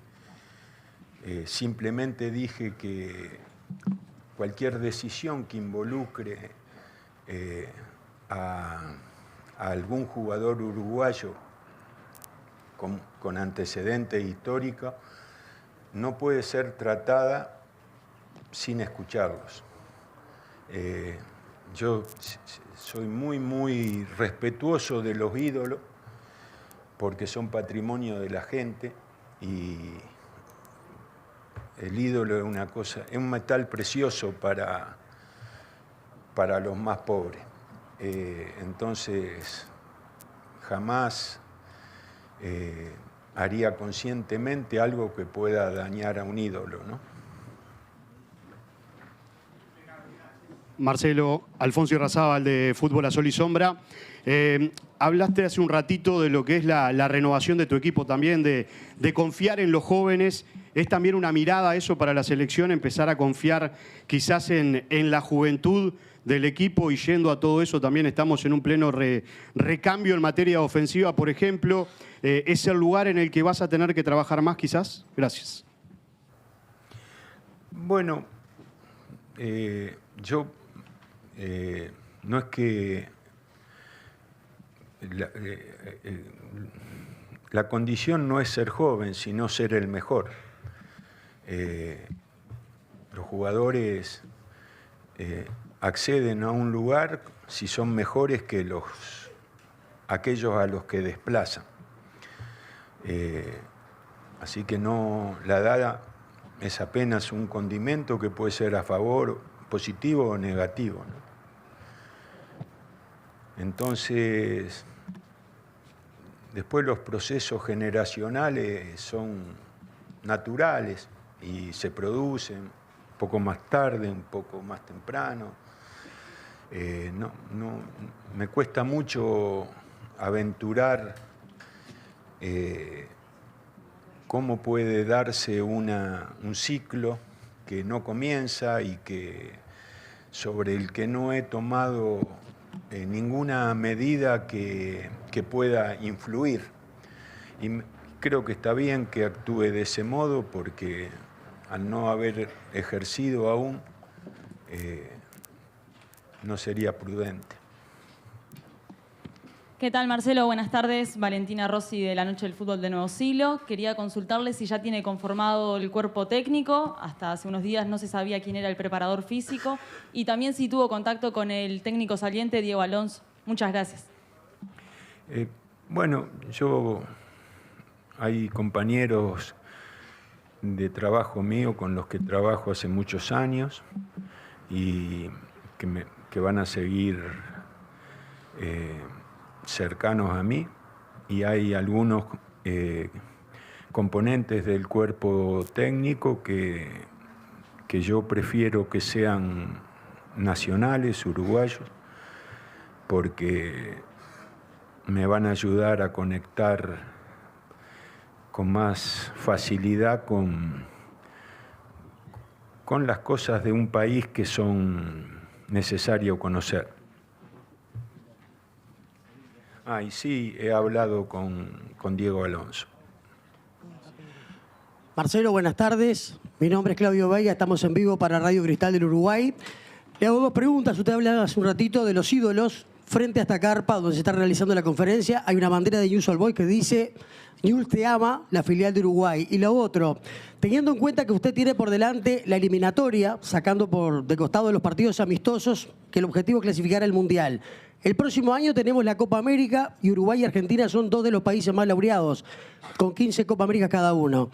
Simplemente dije que cualquier decisión que involucre a algún jugador uruguayo con antecedentes históricos no puede ser tratada sin escucharlos. Yo soy muy respetuoso de los ídolos porque son patrimonio de la gente y el ídolo es una cosa, es un metal precioso para los más pobres. Entonces, jamás haría conscientemente algo que pueda dañar a un ídolo, ¿no? Marcelo, Alfonso Irrazábal de Fútbol a Sol y Sombra. Hablaste hace un ratito de lo que es la renovación de tu equipo también, de confiar en los jóvenes. ¿Es también una mirada a eso para la selección, empezar a confiar quizás en la juventud del equipo? Y yendo a todo eso, también estamos en un pleno recambio en materia ofensiva, por ejemplo. ¿Es el lugar en el que vas a tener que trabajar más quizás? Gracias. Bueno, yo... no es que la condición no es ser joven, sino ser el mejor. Los jugadores acceden a un lugar si son mejores que aquellos a los que desplazan. Así que la edad es apenas un condimento que puede ser a favor, positivo o negativo, ¿no? Entonces, después los procesos generacionales son naturales y se producen un poco más tarde, un poco más temprano. Me cuesta mucho aventurar cómo puede darse un ciclo que no comienza y sobre el que no he tomado ninguna medida que pueda influir. Y creo que está bien que actúe de ese modo porque al no haber ejercido aún, no sería prudente. ¿Qué tal, Marcelo? Buenas tardes. Valentina Rossi de La Noche del Fútbol de Nuevo Siglo. Quería consultarle si ya tiene conformado el cuerpo técnico. Hasta hace unos días no se sabía quién era el preparador físico. Y también si tuvo contacto con el técnico saliente, Diego Alonso. Muchas gracias. Bueno, hay compañeros de trabajo mío con los que trabajo hace muchos años y que van a seguir cercanos a mí, y hay algunos componentes del cuerpo técnico que yo prefiero que sean nacionales, uruguayos, porque me van a ayudar a conectar con más facilidad con las cosas de un país que son necesarios conocer. Y sí, he hablado con Diego Alonso. Marcelo, buenas tardes. Mi nombre es Claudio Veiga, estamos en vivo para Radio Cristal del Uruguay. Le hago dos preguntas. Usted hablaba hace un ratito de los ídolos. Frente a esta carpa donde se está realizando la conferencia hay una bandera de Newell's Old Boys que dice Newell's te ama, la filial de Uruguay. Y lo otro, teniendo en cuenta que usted tiene por delante la eliminatoria, sacando de costado los partidos amistosos, que el objetivo es clasificar al Mundial. El próximo año tenemos la Copa América y Uruguay y Argentina son dos de los países más laureados, con 15 Copa América cada uno.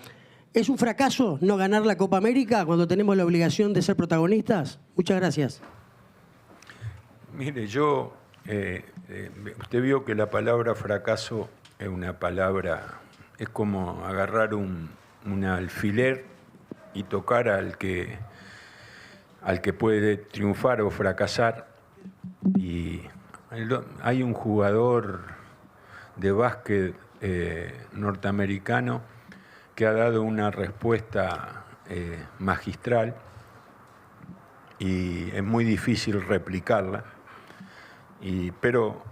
¿Es un fracaso no ganar la Copa América cuando tenemos la obligación de ser protagonistas? Muchas gracias. Mire, usted vio que la palabra fracaso es una palabra, es como agarrar un alfiler y tocar al que puede triunfar o fracasar. Y hay un jugador de básquet norteamericano que ha dado una respuesta magistral y es muy difícil replicarla. Pero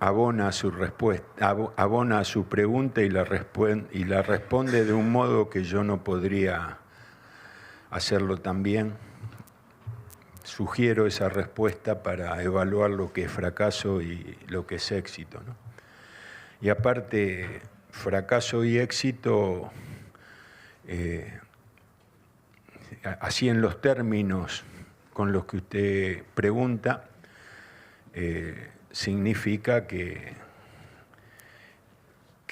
abona a su respuesta, abona a su pregunta y la responde de un modo que yo no podría hacerlo tan bien. Sugiero esa respuesta para evaluar lo que es fracaso y lo que es éxito, ¿no? Y aparte, fracaso y éxito, así en los términos con los que usted pregunta, significa que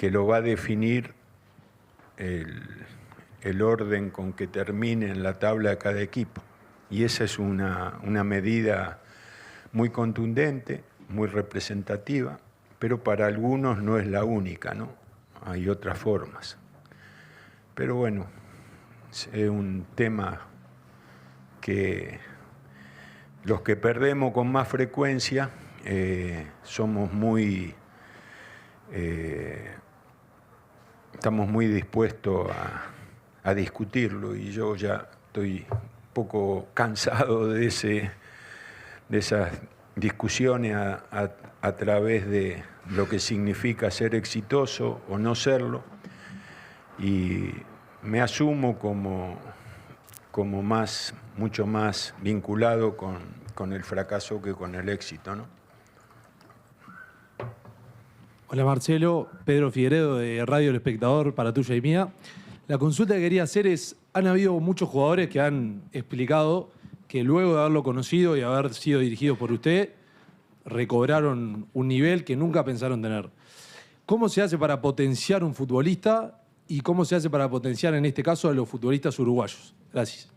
lo va a definir el orden con que termine en la tabla de cada equipo. Y esa es una medida muy contundente, muy representativa, pero para algunos no es la única, ¿no? Hay otras formas. Pero bueno, es un tema que los que perdemos con más frecuencia estamos muy dispuestos a discutirlo, y yo ya estoy un poco cansado de esas discusiones a través de lo que significa ser exitoso o no serlo, y me asumo como mucho más vinculado con el fracaso que con el éxito, ¿no? Hola Marcelo, Pedro Figueredo de Radio El Espectador, para tuya y mía. La consulta que quería hacer es, han habido muchos jugadores que han explicado que luego de haberlo conocido y haber sido dirigidos por usted, recobraron un nivel que nunca pensaron tener. ¿Cómo se hace para potenciar un futbolista y cómo se hace para potenciar en este caso a los futbolistas uruguayos? Gracias.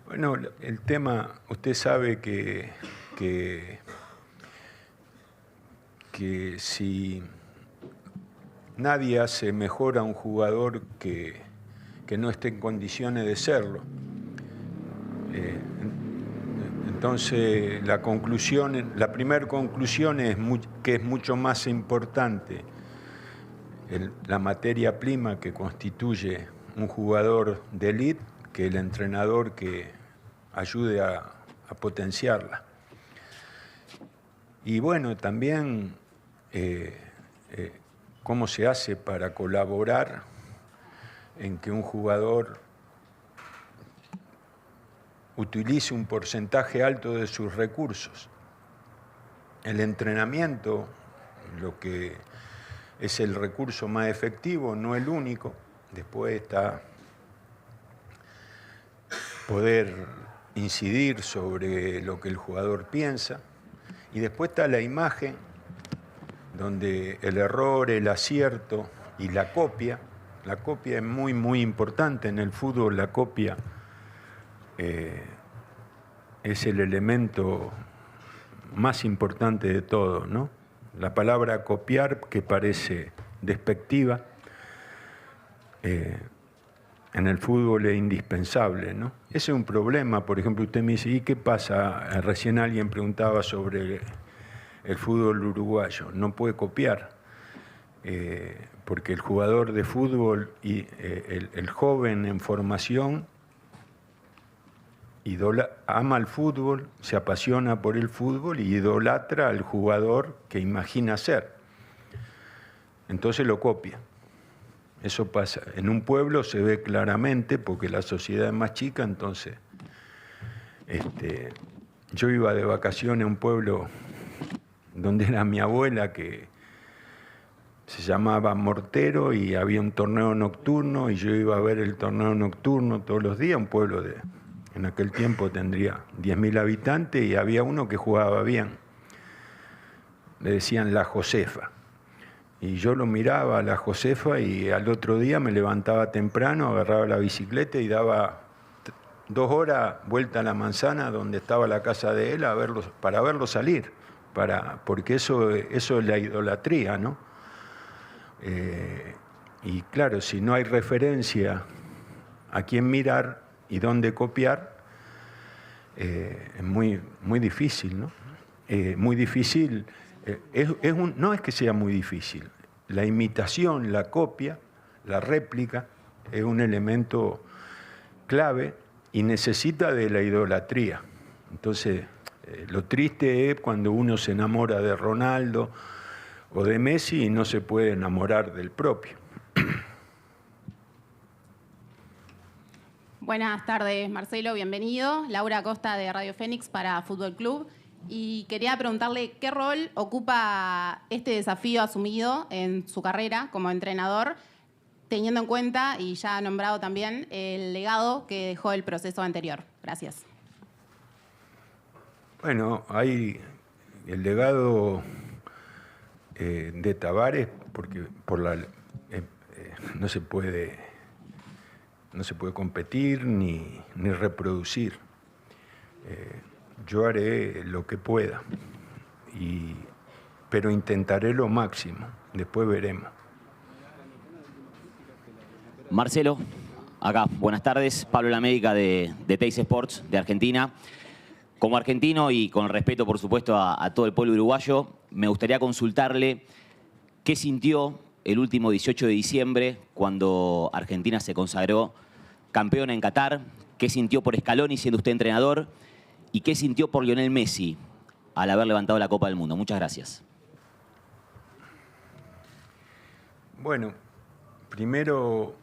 Bueno, el tema, usted sabe que que si nadie hace mejor a un jugador que no esté en condiciones de serlo. Entonces, la primera conclusión es que es mucho más importante la materia prima que constituye un jugador de élite que el entrenador que ayude a potenciarla. Y bueno, también cómo se hace para colaborar en que un jugador utilice un porcentaje alto de sus recursos. El entrenamiento, lo que es el recurso más efectivo, no el único. Después está poder incidir sobre lo que el jugador piensa. Y después está la imagen, donde el error, el acierto y la copia es muy, muy importante. En el fútbol la copia es el elemento más importante de todo, ¿no? La palabra copiar, que parece despectiva, en el fútbol es indispensable, ¿no? Ese es un problema. Por ejemplo, usted me dice, ¿y qué pasa? Recién alguien preguntaba sobre el fútbol uruguayo. No puede copiar, porque el jugador de fútbol y el joven en formación ama el fútbol, se apasiona por el fútbol y idolatra al jugador que imagina ser. Entonces lo copia. Eso pasa. En un pueblo se ve claramente porque la sociedad es más chica, entonces yo iba de vacaciones a un pueblo donde era mi abuela, que se llamaba Mortero, y había un torneo nocturno y yo iba a ver el torneo nocturno todos los días, un pueblo en aquel tiempo tendría 10.000 habitantes y había uno que jugaba bien. Le decían La Josefa. Y yo lo miraba a La Josefa y al otro día me levantaba temprano, agarraba la bicicleta y daba 2 horas vuelta a la manzana donde estaba la casa de él para verlo salir, porque eso es la idolatría, ¿no? Y claro, si no hay referencia a quién mirar y dónde copiar, es muy, muy difícil, ¿no? Muy difícil. No es que sea muy difícil. La imitación, la copia, la réplica es un elemento clave y necesita de la idolatría. Entonces, lo triste es cuando uno se enamora de Ronaldo o de Messi y no se puede enamorar del propio. Buenas tardes, Marcelo, bienvenido. Laura Acosta de Radio Fénix para Fútbol Club. Y quería preguntarle qué rol ocupa este desafío asumido en su carrera como entrenador, teniendo en cuenta, y ya ha nombrado también, el legado que dejó el proceso anterior. Gracias. Bueno, hay el legado de Tavares, porque no se puede competir ni reproducir. Yo haré lo que pueda, pero intentaré lo máximo. Después veremos. Marcelo, acá, buenas tardes. Pablo Lamédica de Teis Sports de Argentina. Como argentino y con respeto, por supuesto, a todo el pueblo uruguayo, me gustaría consultarle qué sintió el último 18 de diciembre cuando Argentina se consagró campeona en Qatar, qué sintió por Scaloni siendo usted entrenador y qué sintió por Lionel Messi al haber levantado la Copa del Mundo. Muchas gracias. Bueno, primero,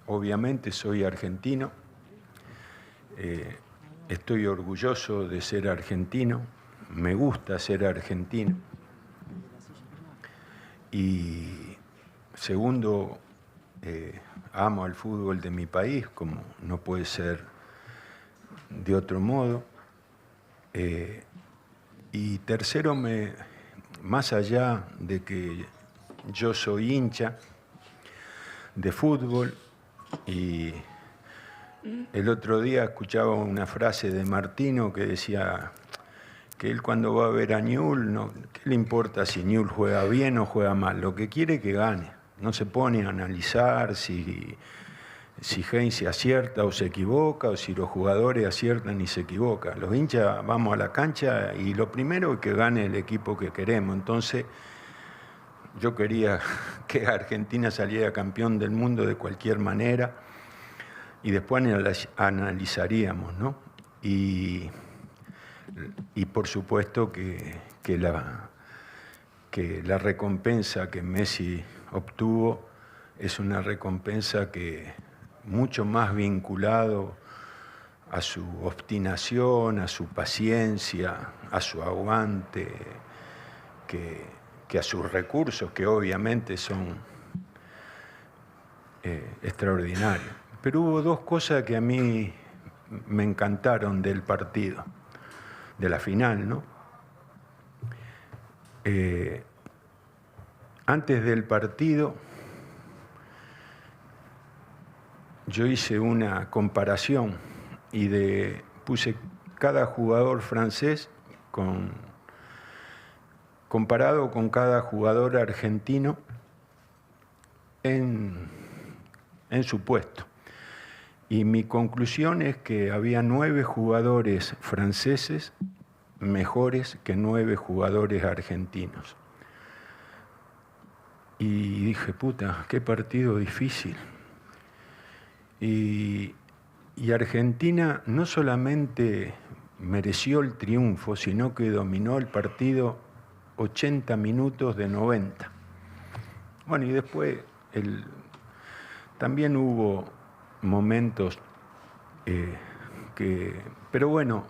obviamente soy argentino. Estoy orgulloso de ser argentino. Me gusta ser argentino. Y segundo, amo al fútbol de mi país, como no puede ser de otro modo. Y tercero, más allá de que yo soy hincha de fútbol, y el otro día escuchaba una frase de Martino que decía que él cuando va a ver a Newell's, no, ¿qué le importa si Newell's juega bien o juega mal? Lo que quiere es que gane. No se pone a analizar si Heinze acierta o se equivoca, o si los jugadores aciertan y se equivocan. Los hinchas vamos a la cancha y lo primero es que gane el equipo que queremos. Entonces, yo quería que Argentina saliera campeón del mundo de cualquier manera y después analizaríamos, ¿no? Y por supuesto que la recompensa que Messi obtuvo es una recompensa que mucho más vinculado a su obstinación, a su paciencia, a su aguante, que a sus recursos, que obviamente son extraordinarios. Pero hubo dos cosas que a mí me encantaron del partido, de la final, ¿no? Antes del partido, yo hice una comparación y puse cada jugador francés comparado con cada jugador argentino en su puesto. Y mi conclusión es que había 9 jugadores franceses mejores que 9 jugadores argentinos. Y dije, puta, qué partido difícil. Y Argentina no solamente mereció el triunfo, sino que dominó el partido 80 minutos de 90. Bueno, y después también hubo momentos pero bueno,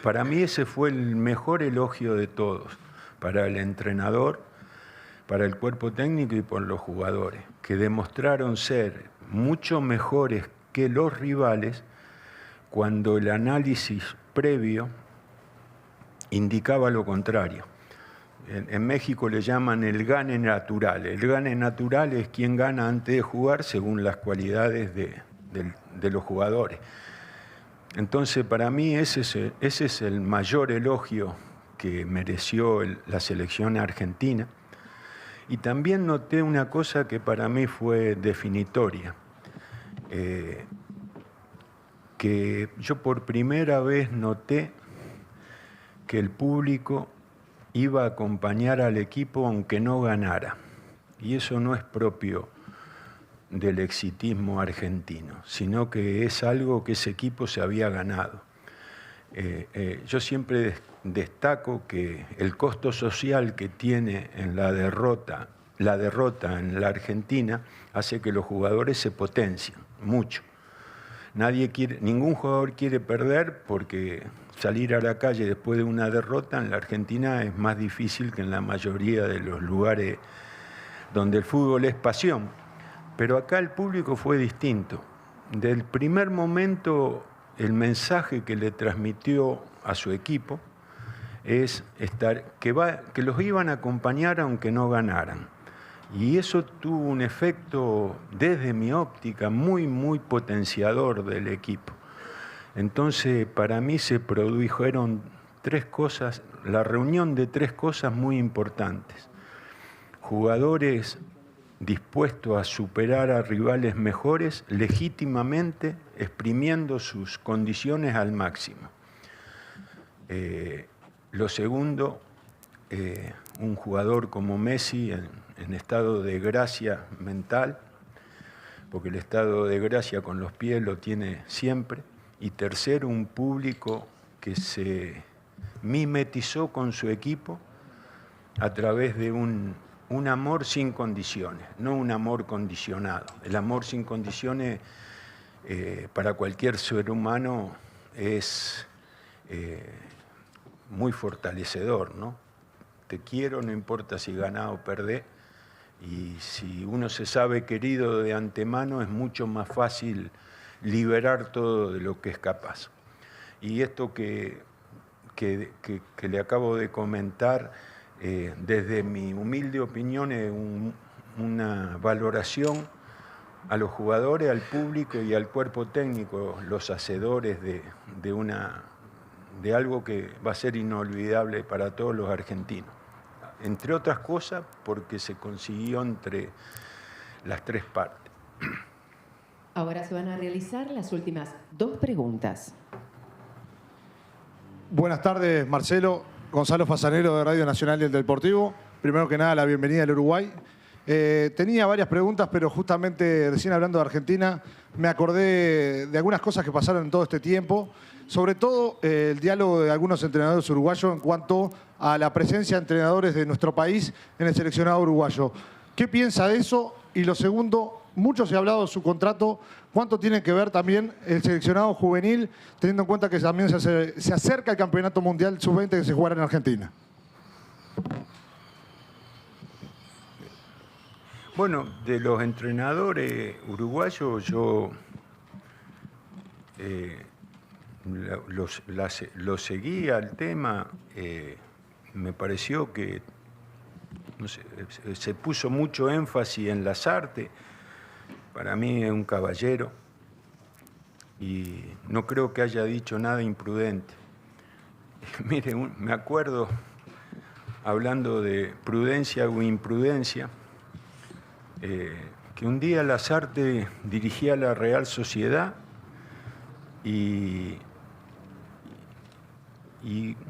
para mí ese fue el mejor elogio de todos, para el entrenador, para el cuerpo técnico y por los jugadores, que demostraron ser mucho mejores que los rivales cuando el análisis previo indicaba lo contrario. En México le llaman el gane natural. El gane natural es quien gana antes de jugar según las cualidades de los jugadores. Entonces, para mí ese es el mayor elogio que mereció la selección argentina. Y también noté una cosa que para mí fue definitoria, que yo por primera vez noté que el público iba a acompañar al equipo aunque no ganara. Y eso no es propio del exitismo argentino, sino que es algo que ese equipo se había ganado. Yo siempre destaco que el costo social que tiene en la derrota en la Argentina hace que los jugadores se potencien mucho. Ningún jugador quiere perder porque salir a la calle después de una derrota en la Argentina es más difícil que en la mayoría de los lugares donde el fútbol es pasión. Pero acá el público fue distinto. Del primer momento, el mensaje que le transmitió a su equipo es que los iban a acompañar aunque no ganaran. Y eso tuvo un efecto, desde mi óptica, muy, muy potenciador del equipo. Entonces, para mí se produjeron 3 cosas, la reunión de 3 cosas muy importantes. Jugadores dispuestos a superar a rivales mejores, legítimamente exprimiendo sus condiciones al máximo. Lo segundo, un jugador como Messi en estado de gracia mental, porque el estado de gracia con los pies lo tiene siempre. Y tercero, un público que se mimetizó con su equipo a través de un amor sin condiciones, no un amor condicionado. El amor sin condiciones para cualquier ser humano es muy fortalecedor, ¿no? Te quiero, no importa si ganás o perdés, y si uno se sabe querido de antemano es mucho más fácil liberar todo de lo que es capaz. Y esto que le acabo de comentar, desde mi humilde opinión, es una valoración a los jugadores, al público y al cuerpo técnico, los hacedores de de algo que va a ser inolvidable para todos los argentinos. Entre otras cosas, porque se consiguió entre las tres partes. Ahora se van a realizar las últimas 2 preguntas. Buenas tardes, Marcelo. Gonzalo Fasanero de Radio Nacional y el Deportivo. Primero que nada, la bienvenida al Uruguay. Tenía varias preguntas, pero justamente recién hablando de Argentina, me acordé de algunas cosas que pasaron en todo este tiempo, sobre todo el diálogo de algunos entrenadores uruguayos en cuanto a la presencia de entrenadores de nuestro país en el seleccionado uruguayo. ¿Qué piensa de eso? Y lo segundo, mucho se ha hablado de su contrato. ¿Cuánto tiene que ver también el seleccionado juvenil, teniendo en cuenta que también se acerca el Campeonato Mundial Sub-20 que se jugará en Argentina? Bueno, de los entrenadores uruguayos yo lo seguía al tema. Me pareció que no sé, se puso mucho énfasis en Lasarte. Para mí es un caballero y no creo que haya dicho nada imprudente. Mire, me acuerdo, hablando de prudencia o imprudencia, que un día Lasarte dirigía la Real Sociedad y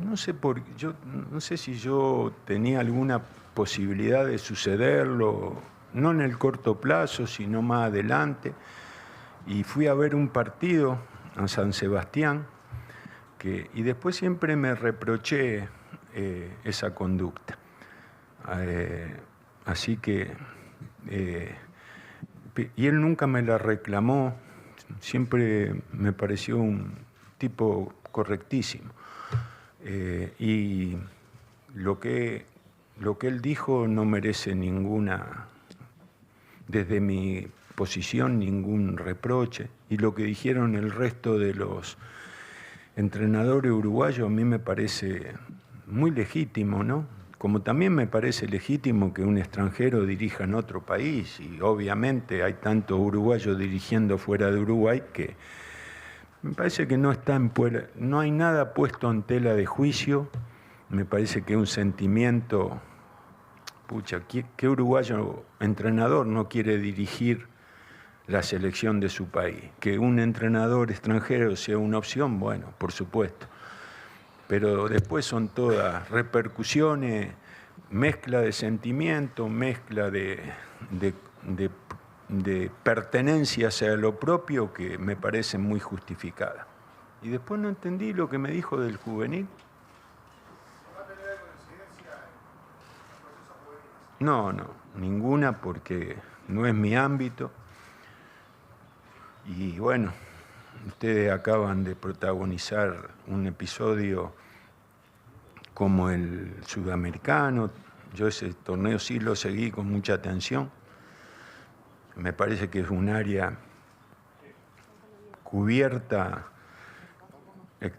no sé si yo tenía alguna posibilidad de sucederlo, no en el corto plazo, sino más adelante, y fui a ver un partido a San Sebastián, y después siempre me reproché esa conducta. Así que, y él nunca me la reclamó, siempre me pareció un tipo correctísimo. Y lo que él dijo no merece desde mi posición, ningún reproche. Y lo que dijeron el resto de los entrenadores uruguayos a mí me parece muy legítimo, ¿no? Como también me parece legítimo que un extranjero dirija en otro país, y obviamente hay tantos uruguayos dirigiendo fuera de Uruguay que me parece que no hay nada puesto en tela de juicio. Me parece que es un sentimiento, pucha, ¿qué uruguayo entrenador no quiere dirigir la selección de su país? Que un entrenador extranjero sea una opción, bueno, por supuesto. Pero después son todas repercusiones, mezcla de sentimientos, mezcla de pertenencia hacia lo propio que me parece muy justificada. Y después no entendí lo que me dijo del juvenil. No, ninguna, porque no es mi ámbito. Y bueno, ustedes acaban de protagonizar un episodio como el sudamericano. Yo ese torneo sí lo seguí con mucha atención. Me parece que es un área cubierta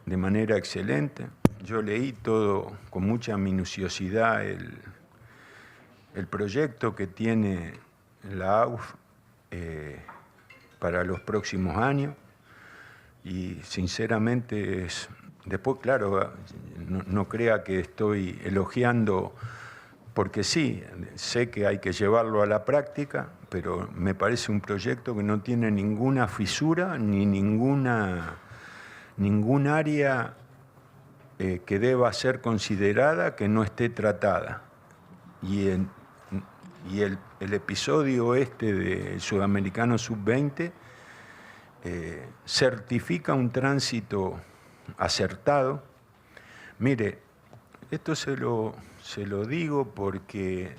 de manera excelente. Yo leí todo con mucha minuciosidad el proyecto que tiene la AUF para los próximos años, y sinceramente después, claro, no crea que estoy elogiando, porque sí, sé que hay que llevarlo a la práctica, pero me parece un proyecto que no tiene ninguna fisura ni ningún área que deba ser considerada que no esté tratada. Y el episodio del Sudamericano Sub-20 certifica un tránsito acertado. Mire, esto se lo digo porque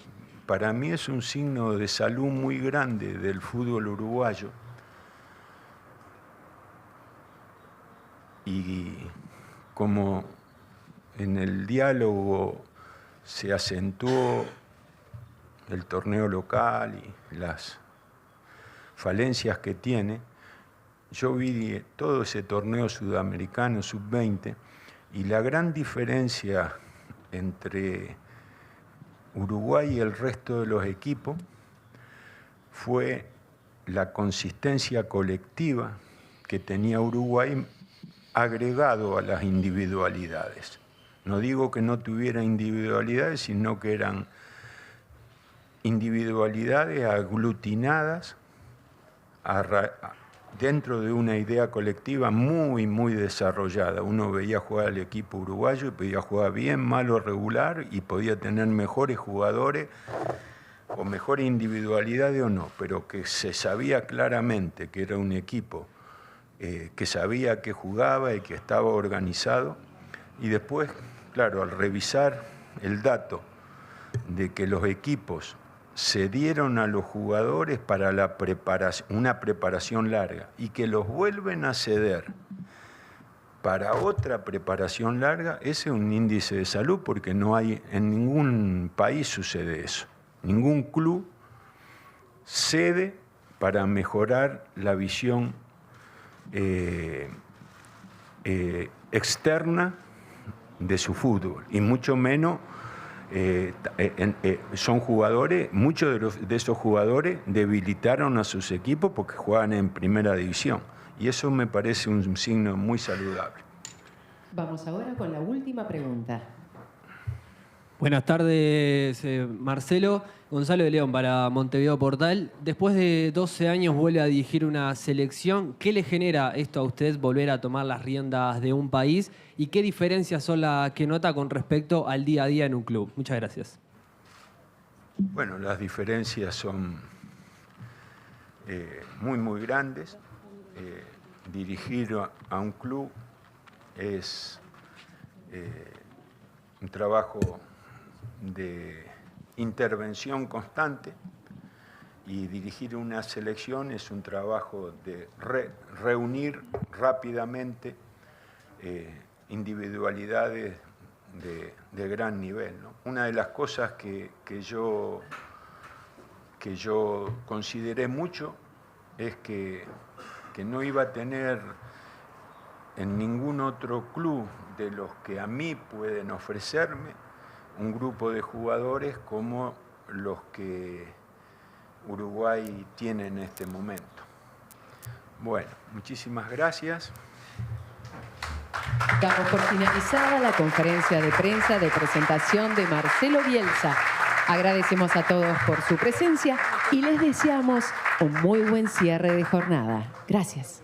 para mí es un signo de salud muy grande del fútbol uruguayo. Y como en el diálogo se acentuó el torneo local y las falencias que tiene, yo vi todo ese torneo sudamericano sub-20 y la gran diferencia entre Uruguay y el resto de los equipos fue la consistencia colectiva que tenía Uruguay agregado a las individualidades. No digo que no tuviera individualidades, sino que eran individualidades aglutinadas dentro de una idea colectiva muy, muy desarrollada. Uno veía jugar al equipo uruguayo y podía jugar bien, mal o regular, y podía tener mejores jugadores o mejores individualidades o no, pero que se sabía claramente que era un equipo que sabía que jugaba y que estaba organizado. Y después, claro, al revisar el dato de que los equipos cedieron a los jugadores para una preparación larga y que los vuelven a ceder para otra preparación larga, ese es un índice de salud, porque no hay, en ningún país sucede eso. Ningún club cede para mejorar la visión externa de su fútbol, y mucho menos son jugadores, muchos de esos jugadores debilitaron a sus equipos porque jugaban en primera división, y eso me parece un signo muy saludable. Vamos ahora con la última pregunta. Buenas tardes, Marcelo. Gonzalo de León para Montevideo Portal. Después de 12 años vuelve a dirigir una selección. ¿Qué le genera esto a usted, volver a tomar las riendas de un país? ¿Y qué diferencias son las que nota con respecto al día a día en un club? Muchas gracias. Bueno, las diferencias son muy, muy grandes. Dirigir a un club es un trabajo de intervención constante, y dirigir una selección es un trabajo de reunir rápidamente individualidades de gran nivel, ¿no? Una de las cosas que yo consideré mucho es que no iba a tener en ningún otro club de los que a mí pueden ofrecerme un grupo de jugadores como los que Uruguay tiene en este momento. Bueno, muchísimas gracias. Damos por finalizada la conferencia de prensa de presentación de Marcelo Bielsa. Agradecemos a todos por su presencia y les deseamos un muy buen cierre de jornada. Gracias.